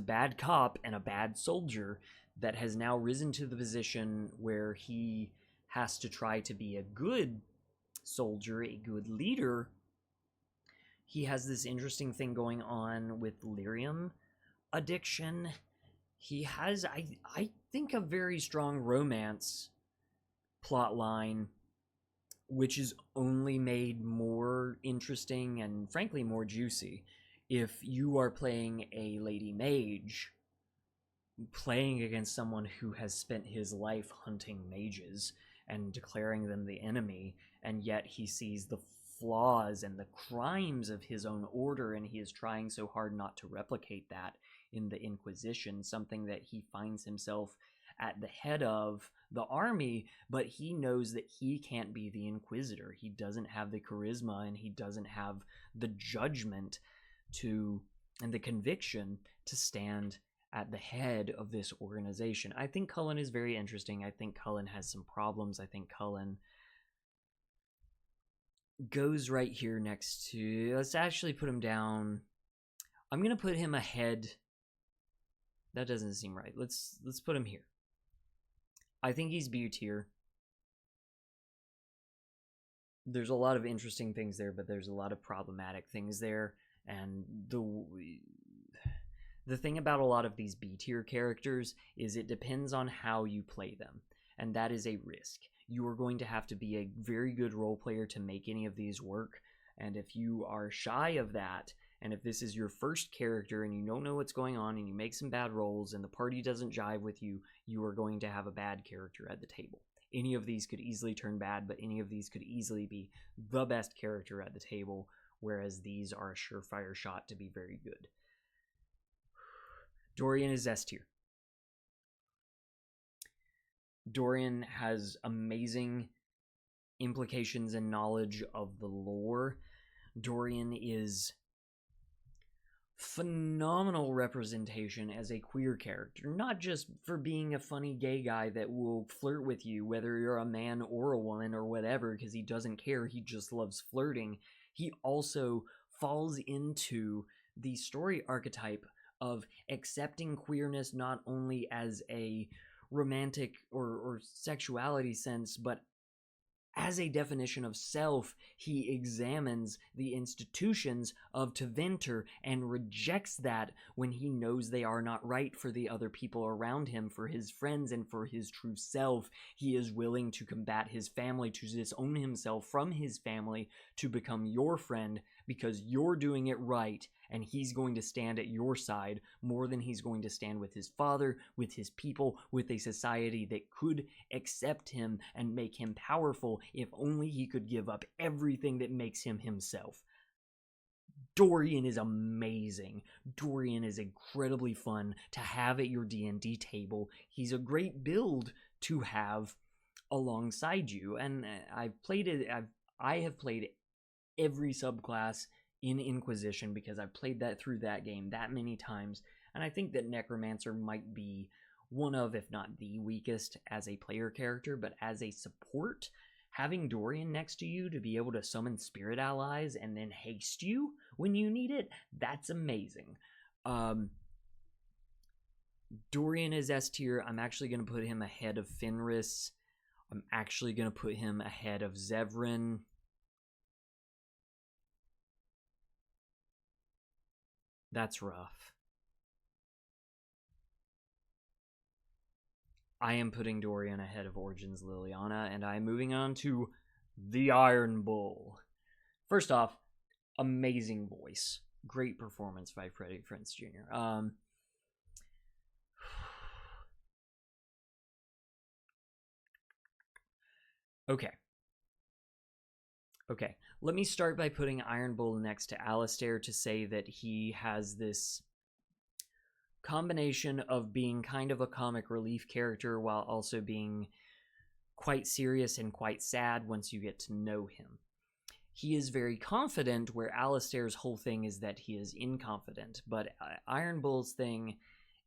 bad cop and a bad soldier that has now risen to the position where he has to try to be a good soldier, a good leader. He has this interesting thing going on with lyrium addiction. He has, I think, a very strong romance plot line, which is only made more interesting and frankly more juicy if you are playing a lady mage, playing against someone who has spent his life hunting mages and declaring them the enemy, and yet he sees the flaws and the crimes of his own order, and he is trying so hard not to replicate that in the Inquisition, something that he finds himself at the head of the army, but he knows that he can't be the Inquisitor. He doesn't have the charisma, and he doesn't have the judgment to and the conviction to stand at the head of this organization. I think Cullen is very interesting. I think Cullen has some problems. I think Cullen goes right here next to, let's actually put him down. I'm gonna put him ahead. That doesn't seem right. Let's put him here. I think he's B tier. There's a lot of interesting things there, but there's a lot of problematic things there, and the thing about a lot of these B tier characters is it depends on how you play them, and that is a risk. You are going to have to be a very good role player to make any of these work, and if you are shy of that, and if this is your first character and you don't know what's going on and you make some bad rolls and the party doesn't jive with you, you are going to have a bad character at the table. Any of these could easily turn bad, but any of these could easily be the best character at the table, whereas these are a surefire shot to be very good. Dorian is S tier. Dorian has amazing implications and knowledge of the lore. Dorian is phenomenal representation as a queer character, not just for being a funny gay guy that will flirt with you, whether you're a man or a woman or whatever, because he doesn't care, he just loves flirting. He also falls into the story archetype of accepting queerness not only as a romantic or sexuality sense, but as a definition of self. He examines the institutions of Tevinter and rejects that when he knows they are not right for the other people around him, for his friends, and for his true self. He is willing to combat his family, to disown himself from his family, to become your friend because you're doing it right, and he's going to stand at your side more than he's going to stand with his father, with his people, with a society that could accept him and make him powerful if only he could give up everything that makes him himself. Dorian is amazing. Dorian is incredibly fun to have at your D&D table. He's a great build to have alongside you, and I've played it. I have played every subclass in Inquisition because I've played that through that game that many times, and I think that Necromancer might be one of, if not the weakest as a player character, but as a support, having Dorian next to you to be able to summon spirit allies and then haste you when you need it, that's amazing. Dorian is S tier. I'm actually going to put him ahead of Fenris. I'm actually going to put him ahead of Zevran. That's rough. I am putting Dorian ahead of Origins Liliana, and I'm moving on to the Iron Bull. First off, amazing voice. Great performance by Freddie Prinze Jr. Okay, let me start by putting Iron Bull next to Alistair to say that he has this combination of being kind of a comic relief character while also being quite serious and quite sad once you get to know him. He is very confident, where Alistair's whole thing is that he is inconfident, but Iron Bull's thing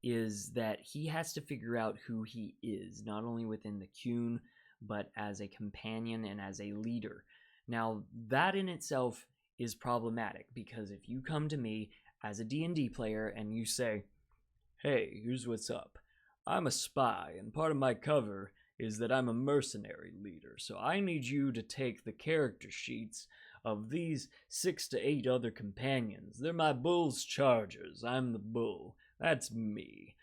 is that he has to figure out who he is, not only within the Qun, but as a companion and as a leader. Now, that in itself is problematic, because if you come to me as a D&D player and you say, hey, here's what's up. I'm a spy, and part of my cover is that I'm a mercenary leader, so I need you to take the character sheets of these 6 to 8 other companions. They're my bull's chargers. I'm the bull. That's me.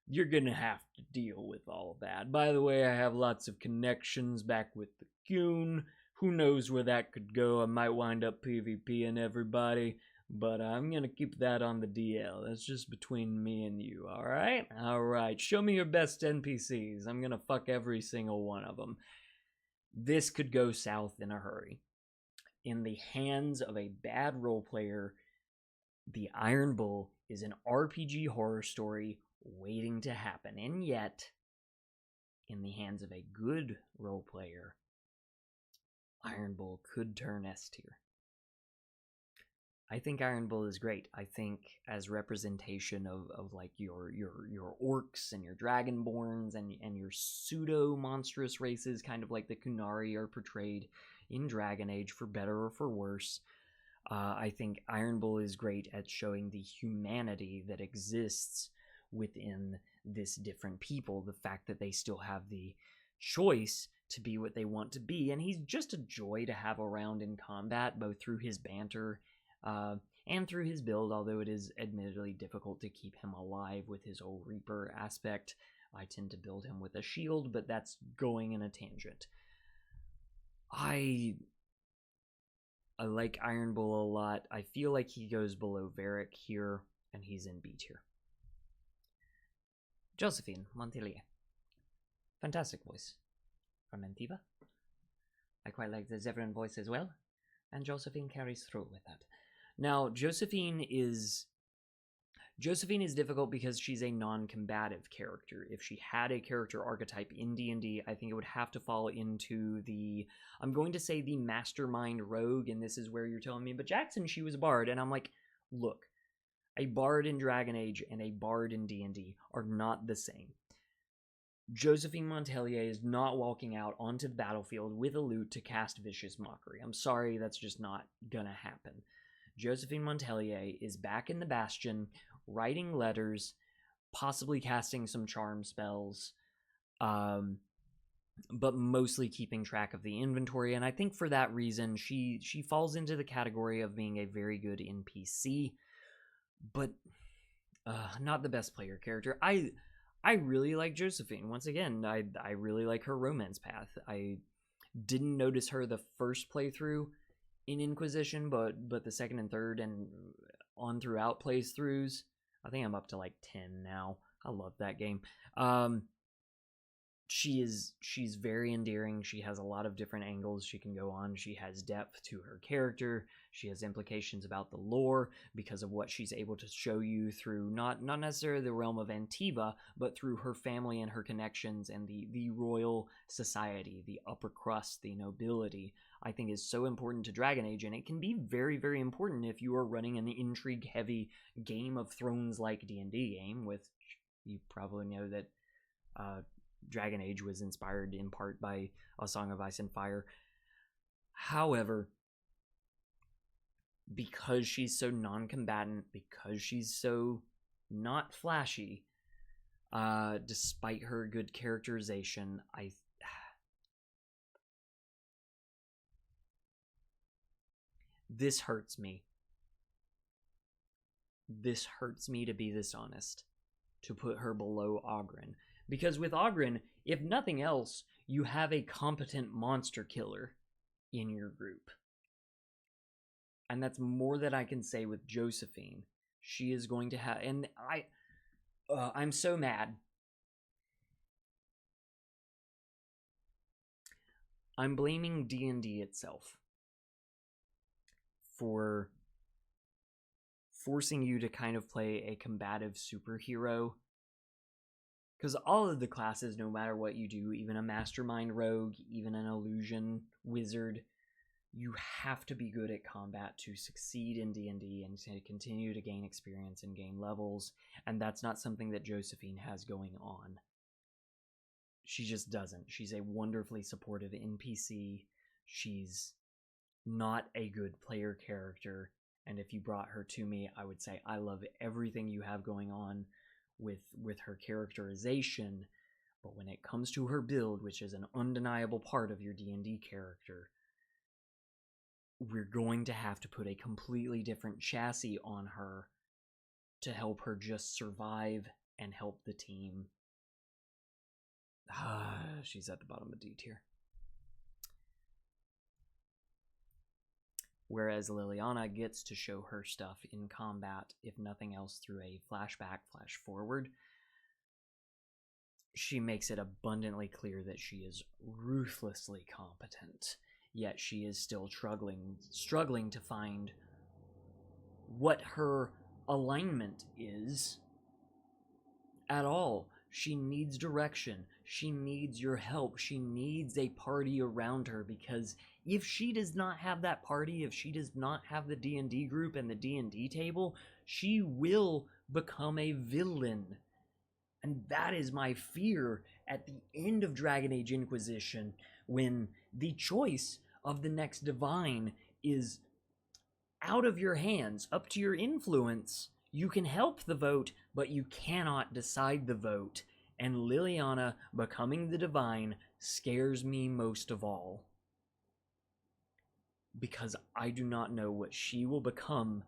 You're gonna have to deal with all that. By the way, I have lots of connections back with the Goon. Who knows where that could go? I might wind up PvPing everybody, but I'm gonna keep that on the DL. That's just between me and you, alright? Alright, show me your best NPCs. I'm gonna fuck every single one of them. This could go south in a hurry. In the hands of a bad role player, the Iron Bull is an RPG horror story waiting to happen. And yet, in the hands of a good role player, Iron Bull could turn S tier. I think Iron Bull is great. I think as representation of like your orcs and your dragonborns and your pseudo monstrous races, kind of like the Kunari are portrayed in Dragon Age, for better or for worse. I think Iron Bull is great at showing the humanity that exists within this different people, the fact that they still have the choice to be what they want to be, and he's just a joy to have around in combat, both through his banter and through his build, although it is admittedly difficult to keep him alive with his old Reaper aspect. I tend to build him with a shield, but that's going in a tangent. I like Iron Bull a lot. I feel like he goes below Varric here, and he's in B tier. Josephine Montelier. Fantastic voice from Antiva. I quite like the Zevran voice as well, and Josephine carries through with that. Now, Josephine is difficult because she's a non-combative character. If she had a character archetype in D&D, I think it would have to fall into the, I'm going to say the mastermind rogue, and this is where you're telling me, but Jackson, she was a bard, and I'm like, look, a bard in Dragon Age and a bard in D&D are not the same. Josephine Montelier is not walking out onto the battlefield with a lute to cast Vicious Mockery. I'm sorry, that's just not gonna happen. Josephine Montelier is back in the Bastion, writing letters, possibly casting some charm spells, but mostly keeping track of the inventory, and I think for that reason, she falls into the category of being a very good NPC, but not the best player character. I really like Josephine. Once again, I really like her romance path. I didn't notice her the first playthrough in Inquisition, but the second and third and on throughout playthroughs, I think I'm up to like 10 now. I love that game. She's very endearing. She has a lot of different angles she can go on. She has depth to her character. She has implications about the lore because of what she's able to show you through not necessarily the realm of Antiva, but through her family and her connections and the royal society, the upper crust, the nobility, I think is so important to Dragon Age, and it can be very, very important if you are running an intrigue-heavy Game of Thrones-like D&D game, with, you probably know that Dragon Age was inspired in part by A Song of Ice and Fire. However, because she's so non-combatant, because she's so not flashy, despite her good characterization, this hurts me. This hurts me to be this honest, to put her below Oghren. Because with Oghren, if nothing else, you have a competent monster killer in your group. And that's more that I can say with Josephine. She is going to have... And I'm so mad. I'm blaming D&D itself for forcing you to kind of play a combative superhero. Because all of the classes, no matter what you do, even a mastermind rogue, even an illusion wizard, you have to be good at combat to succeed in D&D and to continue to gain experience and gain levels, and that's not something that Josephine has going on. She just doesn't. She's a wonderfully supportive NPC. she's not a good player character, and if you brought her to me, I would say I love everything you have going on with her characterization, but when it comes to her build, which is an undeniable part of your D&D character, we're going to have to put a completely different chassis on her to help her just survive and help the team. She's at the bottom of D tier. Whereas Liliana gets to show her stuff in combat, if nothing else through a flashback, flash forward. She makes it abundantly clear that she is ruthlessly competent, yet she is still struggling to find what her alignment is at all. She needs direction. She needs your help. She needs a party around her, because if she does not have that party, if she does not have the D&D group and the D&D table, she will become a villain. And that is my fear at the end of Dragon Age Inquisition, when the choice of the next divine is out of your hands, up to your influence. You can help the vote, but you cannot decide the vote. And Liliana becoming the divine scares me most of all, because I do not know what she will become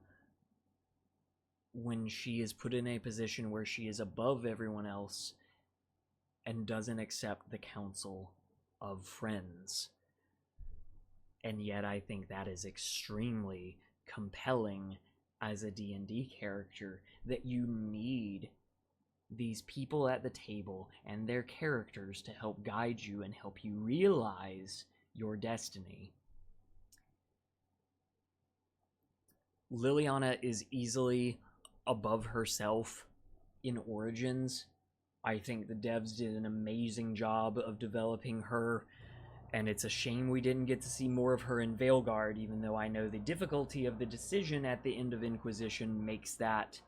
when she is put in a position where she is above everyone else and doesn't accept the counsel of friends. And yet I think that is extremely compelling as a D&D character, that you need these people at the table and their characters to help guide you and help you realize your destiny. Liliana is easily above herself in Origins. I think the devs did an amazing job of developing her, and it's a shame we didn't get to see more of her in Veilguard, even though I know the difficulty of the decision at the end of Inquisition makes that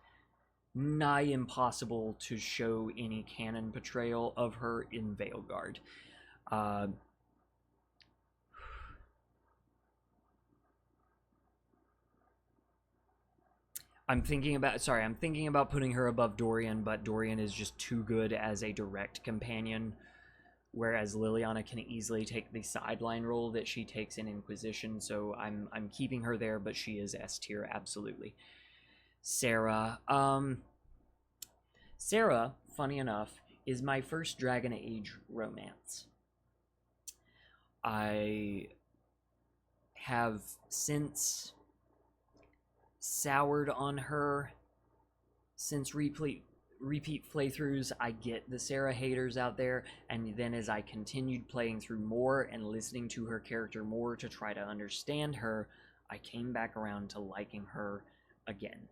nigh impossible to show any canon portrayal of her in Veilguard. I'm thinking about putting her above Dorian, but Dorian is just too good as a direct companion, whereas Liliana can easily take the sideline role that she takes in Inquisition, so I'm keeping her there, but she is S tier, absolutely. Sarah. Sarah, funny enough, is my first Dragon Age romance. I have since soured on her since repeat playthroughs. I get the Sarah haters out there, and then as I continued playing through more and listening to her character more to try to understand her, I came back around to liking her again.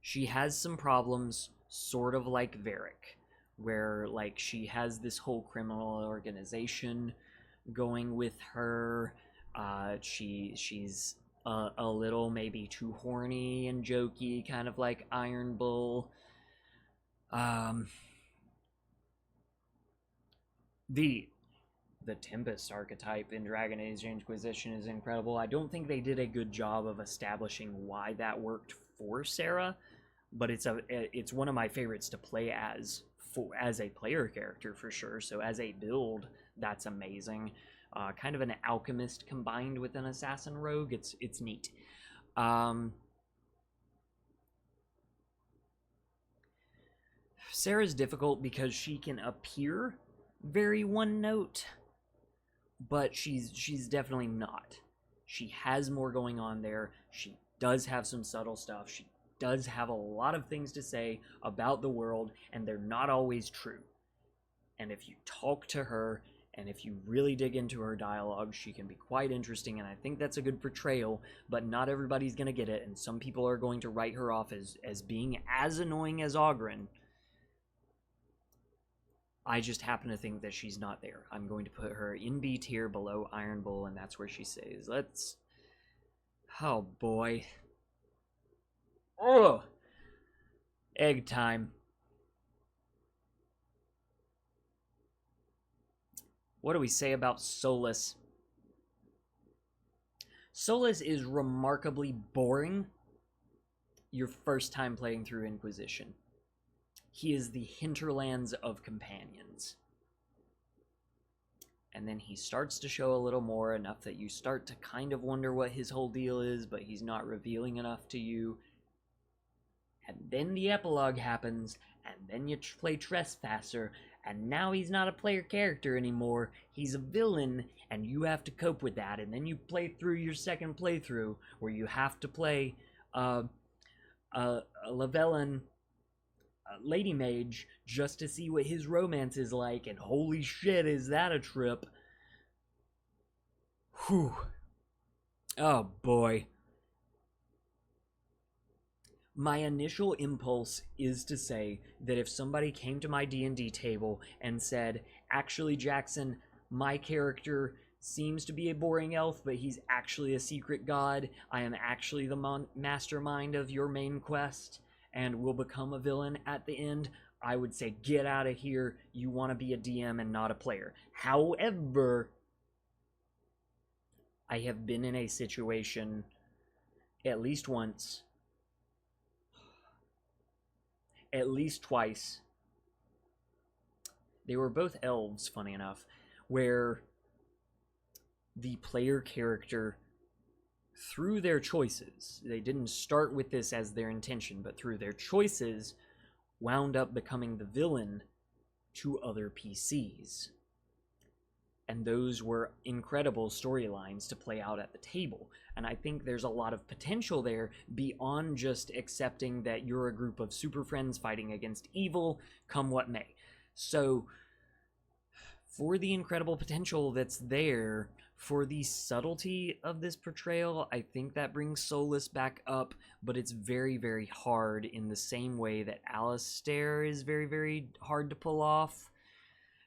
She has some problems, sort of like Varric, where like she has this whole criminal organization going with her. She's a little maybe too horny and jokey, kind of like Iron Bull. The Tempest archetype in Dragon Age Inquisition is incredible. I don't think they did a good job of establishing why that worked for Sarah, but it's one of my favorites to play as a player character for sure. So as a build, that's amazing. Kind of an alchemist combined with an assassin rogue. It's neat. Sarah's difficult because she can appear very one note, but she's definitely not. She has more going on there. She does have some subtle stuff. She does have a lot of things to say about the world, and they're not always true. And if you talk to her, and if you really dig into her dialogue, she can be quite interesting, and I think that's a good portrayal, but not everybody's going to get it, and some people are going to write her off as being as annoying as Oghren. I just happen to think that she's not there. I'm going to put her in B tier below Iron Bull, and that's where she stays. Oh boy. Oh! Egg time. What do we say about Solus? Solus is remarkably boring your first time playing through Inquisition. He is the hinterlands of companions. And then he starts to show a little more, enough that you start to kind of wonder what his whole deal is, but he's not revealing enough to you. And then the epilogue happens, and then you play Trespasser, and now he's not a player character anymore. He's a villain, and you have to cope with that. And then you play through your second playthrough, where you have to play Lavellan Lady Mage just to see what his romance is like, and holy shit, is that a trip. Whew. Oh boy. My initial impulse is to say that if somebody came to my D&D table and said, actually, Jackson, my character seems to be a boring elf, but he's actually a secret god. I am actually the mastermind of your main quest and will become a villain at the end. I would say, get out of here. You want to be a DM and not a player. However, I have been in a situation at least once, at least twice. They were both elves, funny enough, where the player character, through their choices, they didn't start with this as their intention, but through their choices, wound up becoming the villain to other PCs. And those were incredible storylines to play out at the table. And I think there's a lot of potential there beyond just accepting that you're a group of super friends fighting against evil, come what may. So, for the incredible potential that's there, for the subtlety of this portrayal, I think that brings Solus back up, but it's very, very hard in the same way that Alistair is very, very hard to pull off.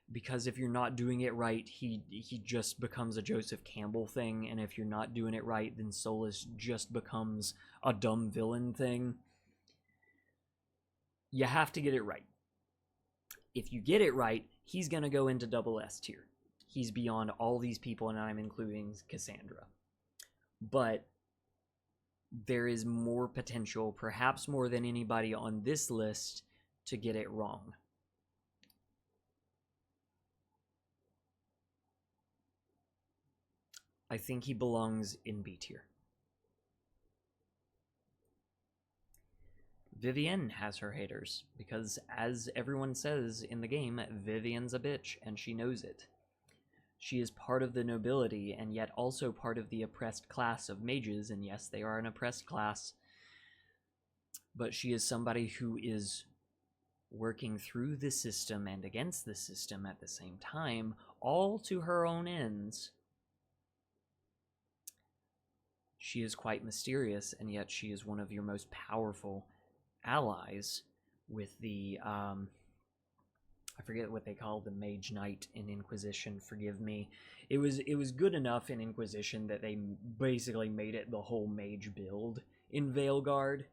Because if you're not doing it right, he just becomes a Joseph Campbell thing, and if you're not doing it right, then Solus just becomes a dumb villain thing. You have to get it right. If you get it right, he's going to go into double S tier. He's beyond all these people, and I'm including Cassandra. But there is more potential, perhaps more than anybody on this list, to get it wrong. I think he belongs in B tier. Vivienne has her haters, because as everyone says in the game, Vivienne's a bitch, and she knows it. She is part of the nobility, and yet also part of the oppressed class of mages, and yes, they are an oppressed class, but she is somebody who is working through the system and against the system at the same time, all to her own ends. She is quite mysterious, and yet she is one of your most powerful allies with the, I forget what they call the Mage Knight in Inquisition, forgive me. It was good enough in Inquisition that they basically made it the whole mage build in Veilguard,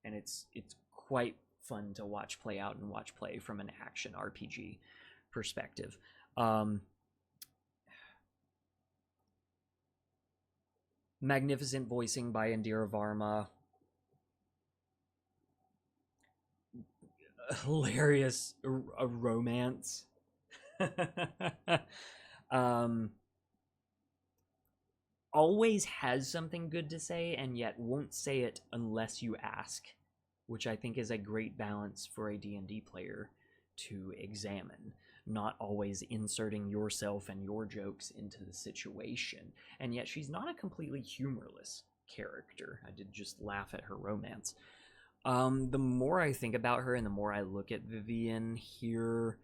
and it's quite fun to watch play out and watch play from an action RPG perspective. Magnificent voicing by Indira Varma. Hilarious romance. Always has something good to say, and yet won't say it unless you ask, which I think is a great balance for a D&D player to examine. Not always inserting yourself and your jokes into the situation. And yet she's not a completely humorless character. I did just laugh at her romance. The more I think about her and the more I look at Vivienne here...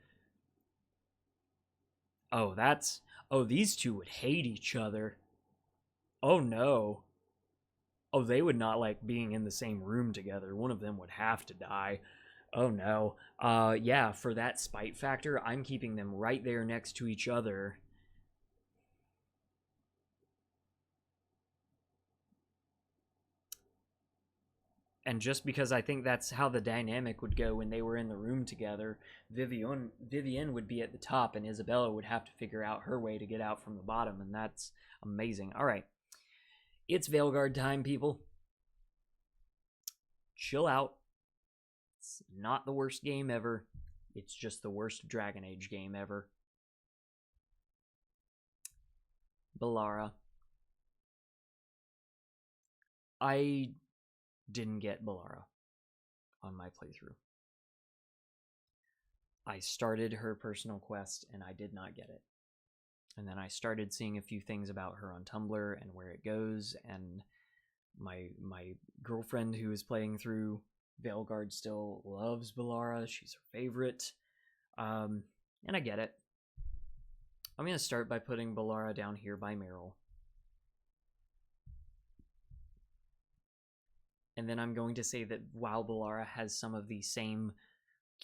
Oh, these two would hate each other. Oh, no. Oh, they would not like being in the same room together. One of them would have to die. Oh, no. Yeah, for that spite factor, I'm keeping them right there next to each other. And just because I think that's how the dynamic would go when they were in the room together, Vivienne would be at the top, and Isabella would have to figure out her way to get out from the bottom, and that's amazing. All right. It's Veilguard time, people. Chill out. It's not the worst game ever. It's just the worst Dragon Age game ever. Bellara. I didn't get Bellara on my playthrough. I started her personal quest and I did not get it. And then I started seeing a few things about her on Tumblr and where it goes, and my girlfriend who is playing through Veilguard still loves Bellara. She's her favorite. And I get it. I'm going to start by putting Bellara down here by Meryl. And then I'm going to say that while Bellara has some of the same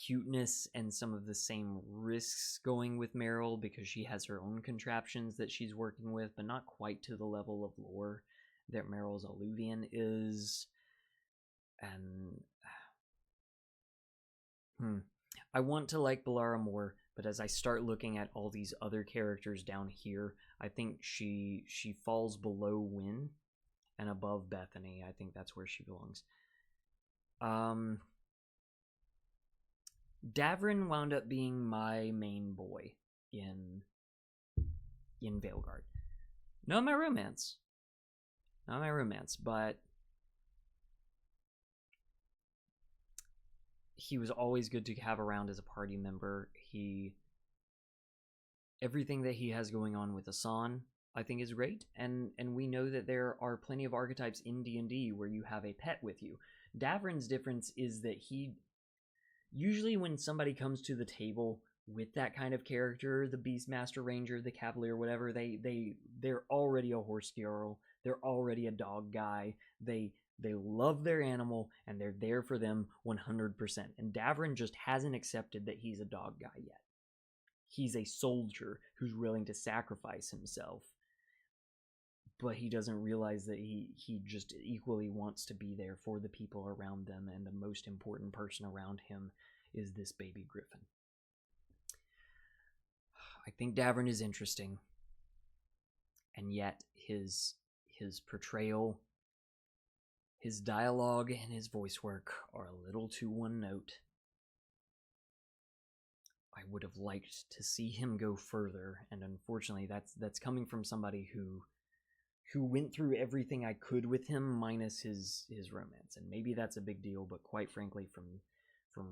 cuteness and some of the same risks going with Meryl, because she has her own contraptions that she's working with, but not quite to the level of lore that Meryl's Alluvian is. And I want to like Bellara more, but as I start looking at all these other characters down here, I think she falls below Wynn and above Bethany. I think that's where she belongs. Davrin wound up being my main boy in Veilguard. Not my romance, but he was always good to have around as a party member. Everything that he has going on with Asan, I think, is great, and we know that there are plenty of archetypes in D&D where you have a pet with you. Davrin's difference is that he usually, when somebody comes to the table with that kind of character, the Beastmaster Ranger, the Cavalier, whatever, they're already a horse girl, they're already a dog guy, they love their animal, and they're there for them 100%. And Davrin just hasn't accepted that he's a dog guy yet. He's a soldier who's willing to sacrifice himself, but he doesn't realize that he just equally wants to be there for the people around them, and the most important person around him is this baby griffin. I think Davrin is interesting, and yet his portrayal, his dialogue, and his voice work are a little too one note. I would have liked to see him go further, and unfortunately that's coming from somebody who went through everything I could with him minus his romance. And maybe that's a big deal, but quite frankly, from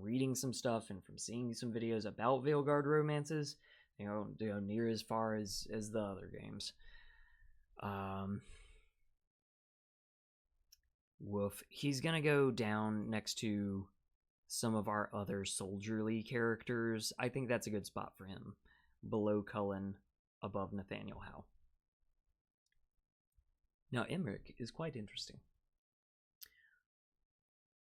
reading some stuff and from seeing some videos about Veilguard romances, they don't go near as far as the other games. Woof. He's gonna go down next to some of our other soldierly characters. I think that's a good spot for him. Below Cullen, above Nathaniel Howe. Now, Emmerich is quite interesting.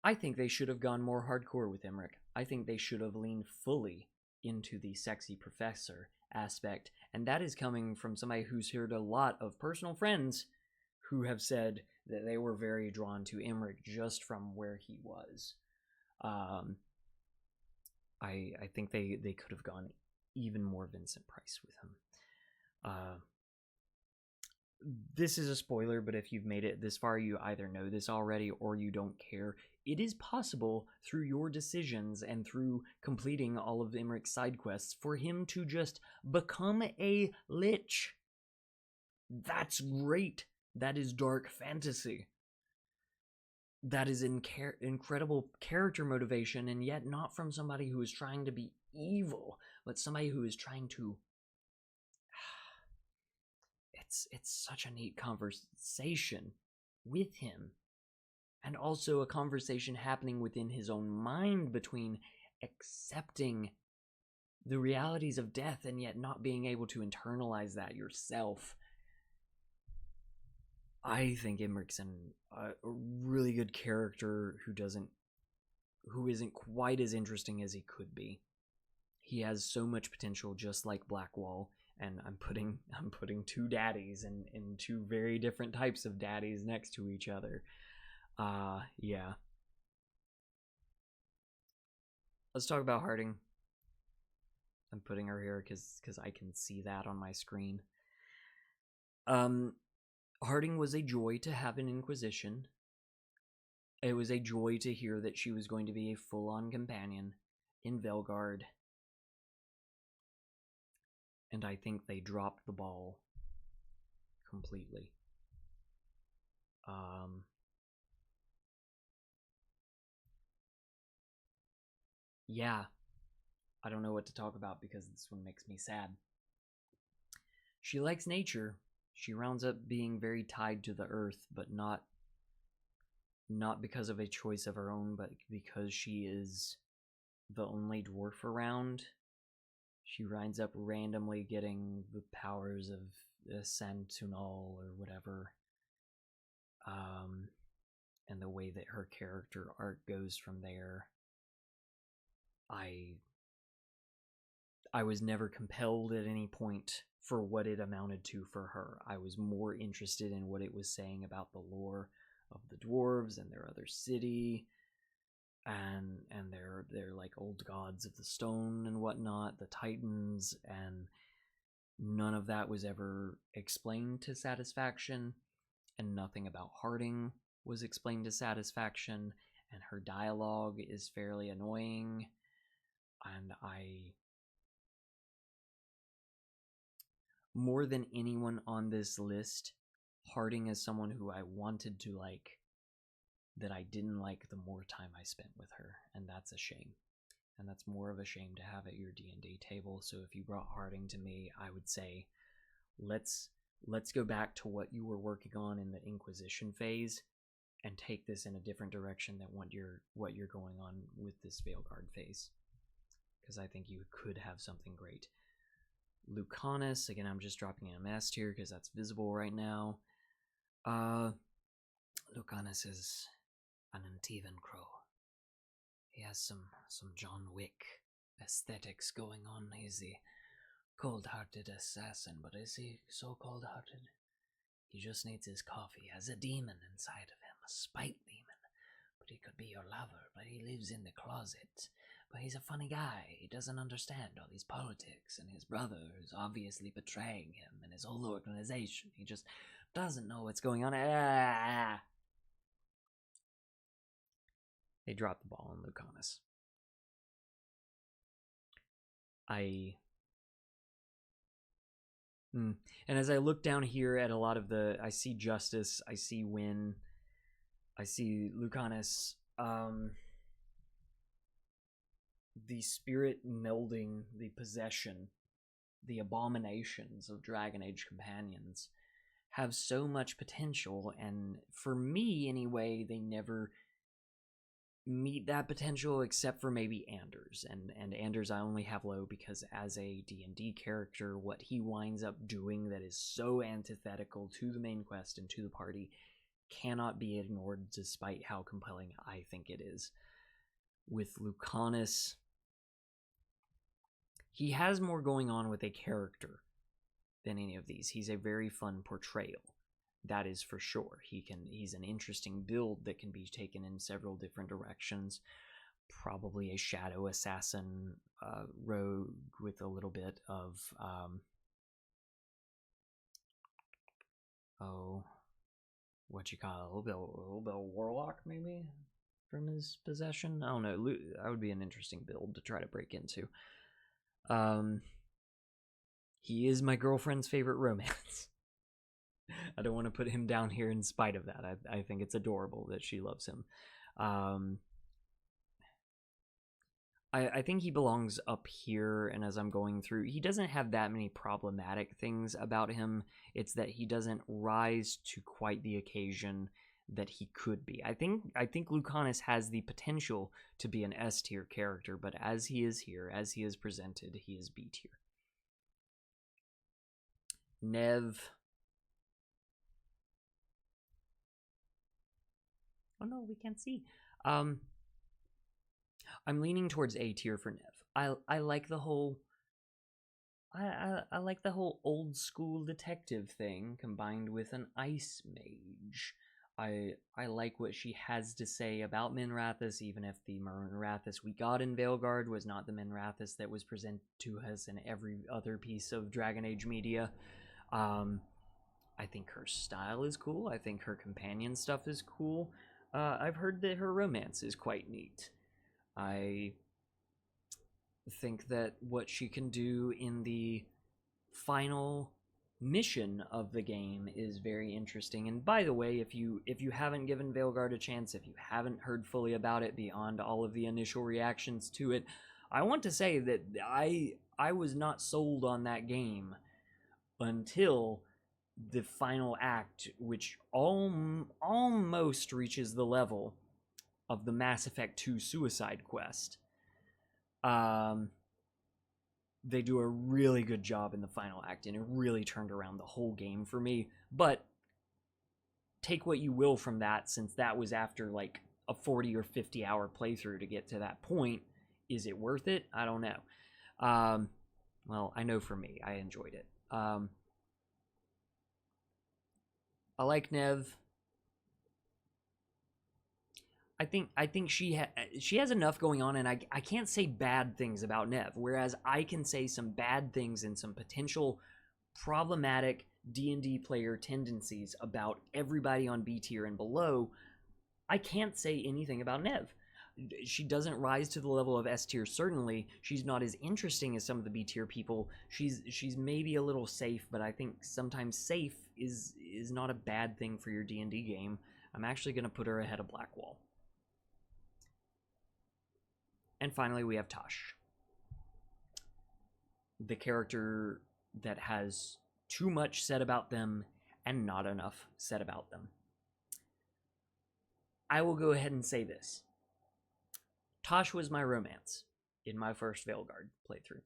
I think they should have gone more hardcore with Emmerich. I think they should have leaned fully into the sexy professor aspect, and that is coming from somebody who's heard a lot of personal friends who have said that they were very drawn to Emmerich just from where he was. I think they could have gone even more Vincent Price with him. This is a spoiler, but if you've made it this far, you either know this already or you don't care. It is possible, through your decisions and through completing all of Emmerich's side quests, for him to just become a lich. That's great. That is dark fantasy. That is incredible character motivation, and yet not from somebody who is trying to be evil, but somebody who is trying to... It's such a neat conversation with him, and also a conversation happening within his own mind between accepting the realities of death and yet not being able to internalize that yourself. I think Emmerich's a really good character who isn't quite as interesting as he could be. He has so much potential, just like Blackwall. And I'm putting two daddies and two very different types of daddies next to each other. Yeah. Let's talk about Harding. I'm putting her here because I can see that on my screen. Harding was a joy to have an Inquisition. It was a joy to hear that she was going to be a full-on companion in Velgard. And I think they dropped the ball completely. Yeah, I don't know what to talk about because this one makes me sad. She likes nature. She rounds up being very tied to the earth, but not because of a choice of her own, but because she is the only dwarf around. She winds up randomly getting the powers of the Sentinel or whatever. And the way that her character arc goes from there. I was never compelled at any point for what it amounted to for her. I was more interested in what it was saying about the lore of the dwarves and their other city, and their like old gods of the stone and whatnot, the Titans, and none of that was ever explained to satisfaction, and nothing about Harding was explained to satisfaction, and her dialogue is fairly annoying, and more than anyone on this list, Harding is someone who I wanted to like, that I didn't like the more time I spent with her, and that's a shame. And that's more of a shame to have at your D&D table. So if you brought Harding to me, I would say, let's go back to what you were working on in the Inquisition phase, and take this in a different direction than what you're going on with this Veilguard phase, because I think you could have something great. Lucanus, again, I'm just dropping in a mess here because that's visible right now. Lucanus is an Antivan crow. He has some John Wick aesthetics going on. He's the cold-hearted assassin, but is he so cold-hearted? He just needs his coffee. He has a demon inside of him, a spite demon. But he could be your lover, but he lives in the closet. But he's a funny guy. He doesn't understand all these politics, and his brother is obviously betraying him and his whole organization. He just doesn't know what's going on. They dropped the ball on Lucanus. And as I look down here at a lot of I see Justice, I see Wynn, I see Lucanus, the spirit melding, the possession, the abominations of Dragon Age companions have so much potential, and for me anyway, they never meet that potential except for maybe Anders, and Anders I only have low because as a D&D character, what he winds up doing that is so antithetical to the main quest and to the party cannot be ignored despite how compelling I think it is. With Lucanus, he has more going on with a character than any of these. He's a very fun portrayal. That is for sure. He's an interesting build that can be taken in several different directions. Probably a shadow assassin rogue with a little bit of what you call it, a little bit of warlock maybe from his possession. I don't know. That would be an interesting build to try to break into. He is my girlfriend's favorite romance. I don't want to put him down here in spite of that. I think it's adorable that she loves him. I think he belongs up here, and as I'm going through, he doesn't have that many problematic things about him. It's that he doesn't rise to quite the occasion that he could be. I think Lucanus has the potential to be an S tier character, but as he is here, as he is presented, he is B tier. Nev. Oh no, we can't see. I'm leaning towards A tier for Nev. I like the whole I like the whole old school detective thing combined with an ice mage. I like what she has to say about Minrathous, even if the Minrathous we got in Veilguard was not the Minrathous that was presented to us in every other piece of Dragon Age media. I think her style is cool. I think her companion stuff is cool. I've heard that her romance is quite neat. I think that what she can do in the final mission of the game is very interesting. And by the way, if you haven't given Veilguard a chance, if you haven't heard fully about it beyond all of the initial reactions to it, I want to say that I was not sold on that game until the final act, which almost reaches the level of the Mass Effect 2 Suicide Quest. They do a really good job in the final act, and it really turned around the whole game for me. But take what you will from that, since that was after like a 40 or 50 hour playthrough to get to that point. Is it worth it? I don't know. Well, I know for me, I enjoyed it. I like Nev. I think she has enough going on, and I can't say bad things about Nev, whereas I can say some bad things and some potential problematic D&D player tendencies about everybody on B tier and below. I can't say anything about Nev. She doesn't rise to the level of S tier, certainly. She's not as interesting as some of the B tier people. She's maybe a little safe, but I think sometimes safe is not a bad thing for your D&D game. I'm actually going to put her ahead of Blackwall. And finally, we have Tosh, the character that has too much said about them and not enough said about them. I will go ahead and say this. Tosh was my romance in my first Veilguard playthrough.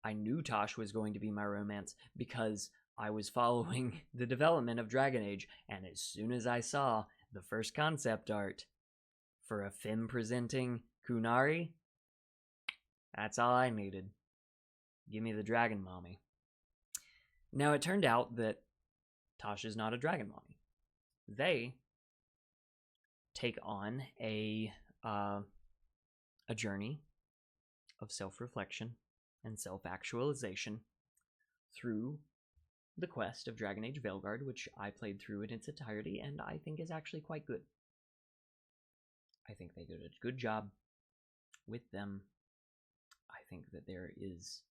I knew Tosh was going to be my romance because I was following the development of Dragon Age, and as soon as I saw the first concept art for a femme presenting Kunari, that's all I needed. Give me the dragon mommy. Now, it turned out that Tosh is not a dragon mommy. They take on a journey of self-reflection and self-actualization through the quest of Dragon Age Veilguard, which I played through in its entirety, and I think is actually quite good. I think they did a good job with them. I think that there is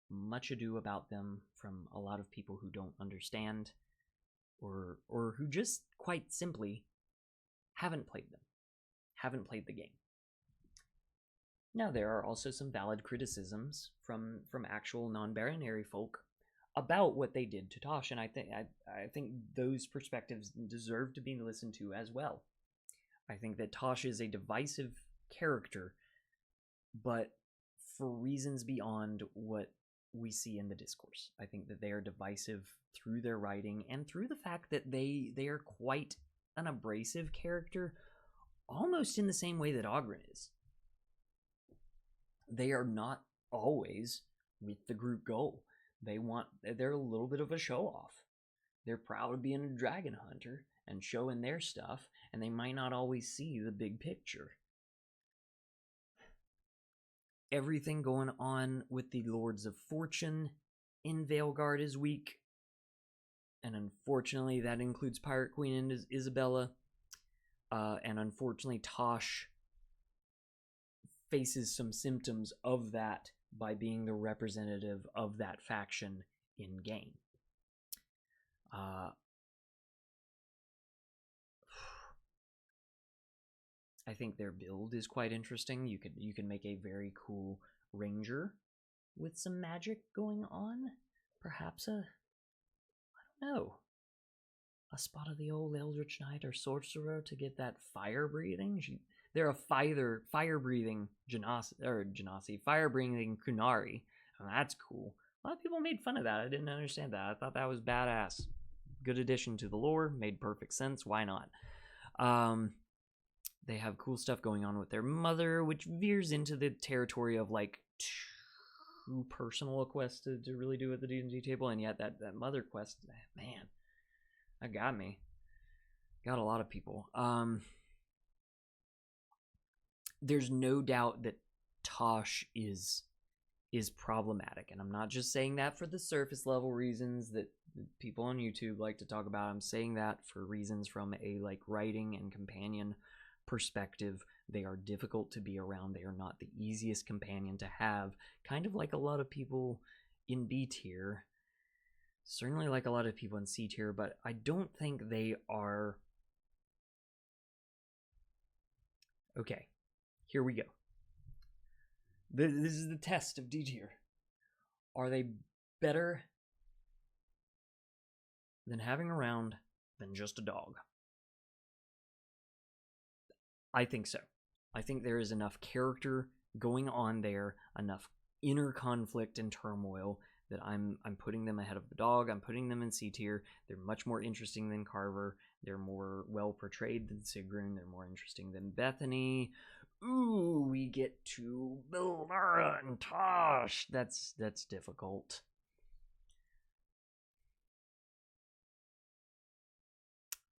much ado about them from a lot of people who don't understand, or who just quite simply haven't played them, haven't played the game. Now, there are also some valid criticisms from actual non-binary folk about what they did to Tosh, and I think those perspectives deserve to be listened to as well. I think that Tosh is a divisive character, but for reasons beyond what we see in the discourse. I think that they are divisive through their writing and through the fact that they are quite an abrasive character, almost in the same way that Oghren is. They are not always with the group goal. They're a little bit of a show-off. They're proud of being a dragon hunter and showing their stuff, and they might not always see the big picture. Everything going on with the Lords of Fortune in Veilguard is weak, and unfortunately that includes Pirate Queen and Isabella, and unfortunately Tosh faces some symptoms of that by being the representative of that faction in game. I think their build is quite interesting. You can make a very cool ranger with some magic going on. Perhaps I don't know, a spot of the old Eldritch Knight or Sorcerer to get that fire breathing. They're a fire-breathing Genasi, fire-breathing Kunari, and that's cool. A lot of people made fun of that. I didn't understand that. I thought that was badass. Good addition to the lore. Made perfect sense. Why not? They have cool stuff going on with their mother, which veers into the territory of like too personal a quest to really do at the D&D table, and yet that mother quest, man, that got me. Got a lot of people. There's no doubt that Tosh is is problematic. And I'm not just saying that for the surface level reasons that people on YouTube like to talk about. I'm saying that for reasons from a like writing and companion perspective. They are difficult to be around. They are not the easiest companion to have, kind of like a lot of people in B tier, certainly like a lot of people in C tier, but I don't think they are. Okay, here we go. This is the test of D tier. Are they better than having around than just a dog? I think so. I think there is enough character going on there, enough inner conflict and turmoil that I'm putting them ahead of the dog. I'm putting them in C tier. They're much more interesting than Carver. They're more well portrayed than Sigrun. They're more interesting than Bethany. Ooh, we get to Laura and Tosh. That's difficult.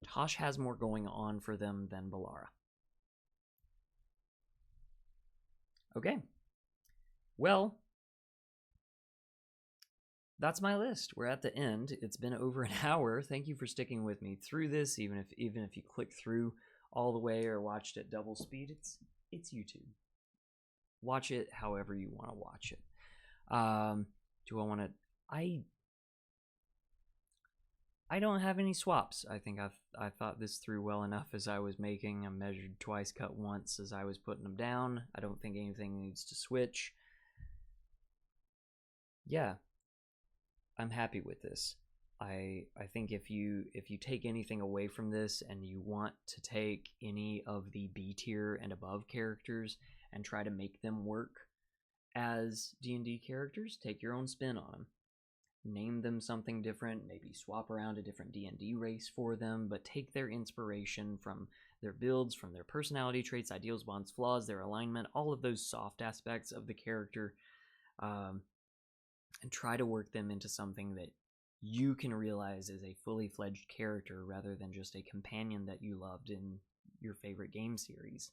Tosh has more going on for them than Balara. Okay. Well, that's my list. We're at the end. It's been over an hour. Thank you for sticking with me through this, even if you click through all the way or watched at double speed. It's YouTube. Watch it however you want to watch it. Do I want to? I don't have any swaps. I think I thought this through well enough as I was making. I measured twice, cut once as I was putting them down. I don't think anything needs to switch. Yeah, I'm happy with this. I think if you take anything away from this and you want to take any of the B tier and above characters and try to make them work as D&D characters, take your own spin on them. Name them something different, maybe swap around a different D&D race for them, but take their inspiration from their builds, from their personality traits, ideals, bonds, flaws, their alignment, all of those soft aspects of the character, and try to work them into something that you can realize is a fully fledged character rather than just a companion that you loved in your favorite game series.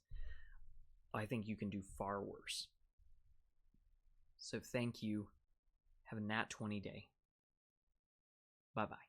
I think you can do far worse. So thank you. Have a nat 20 day. Bye-bye.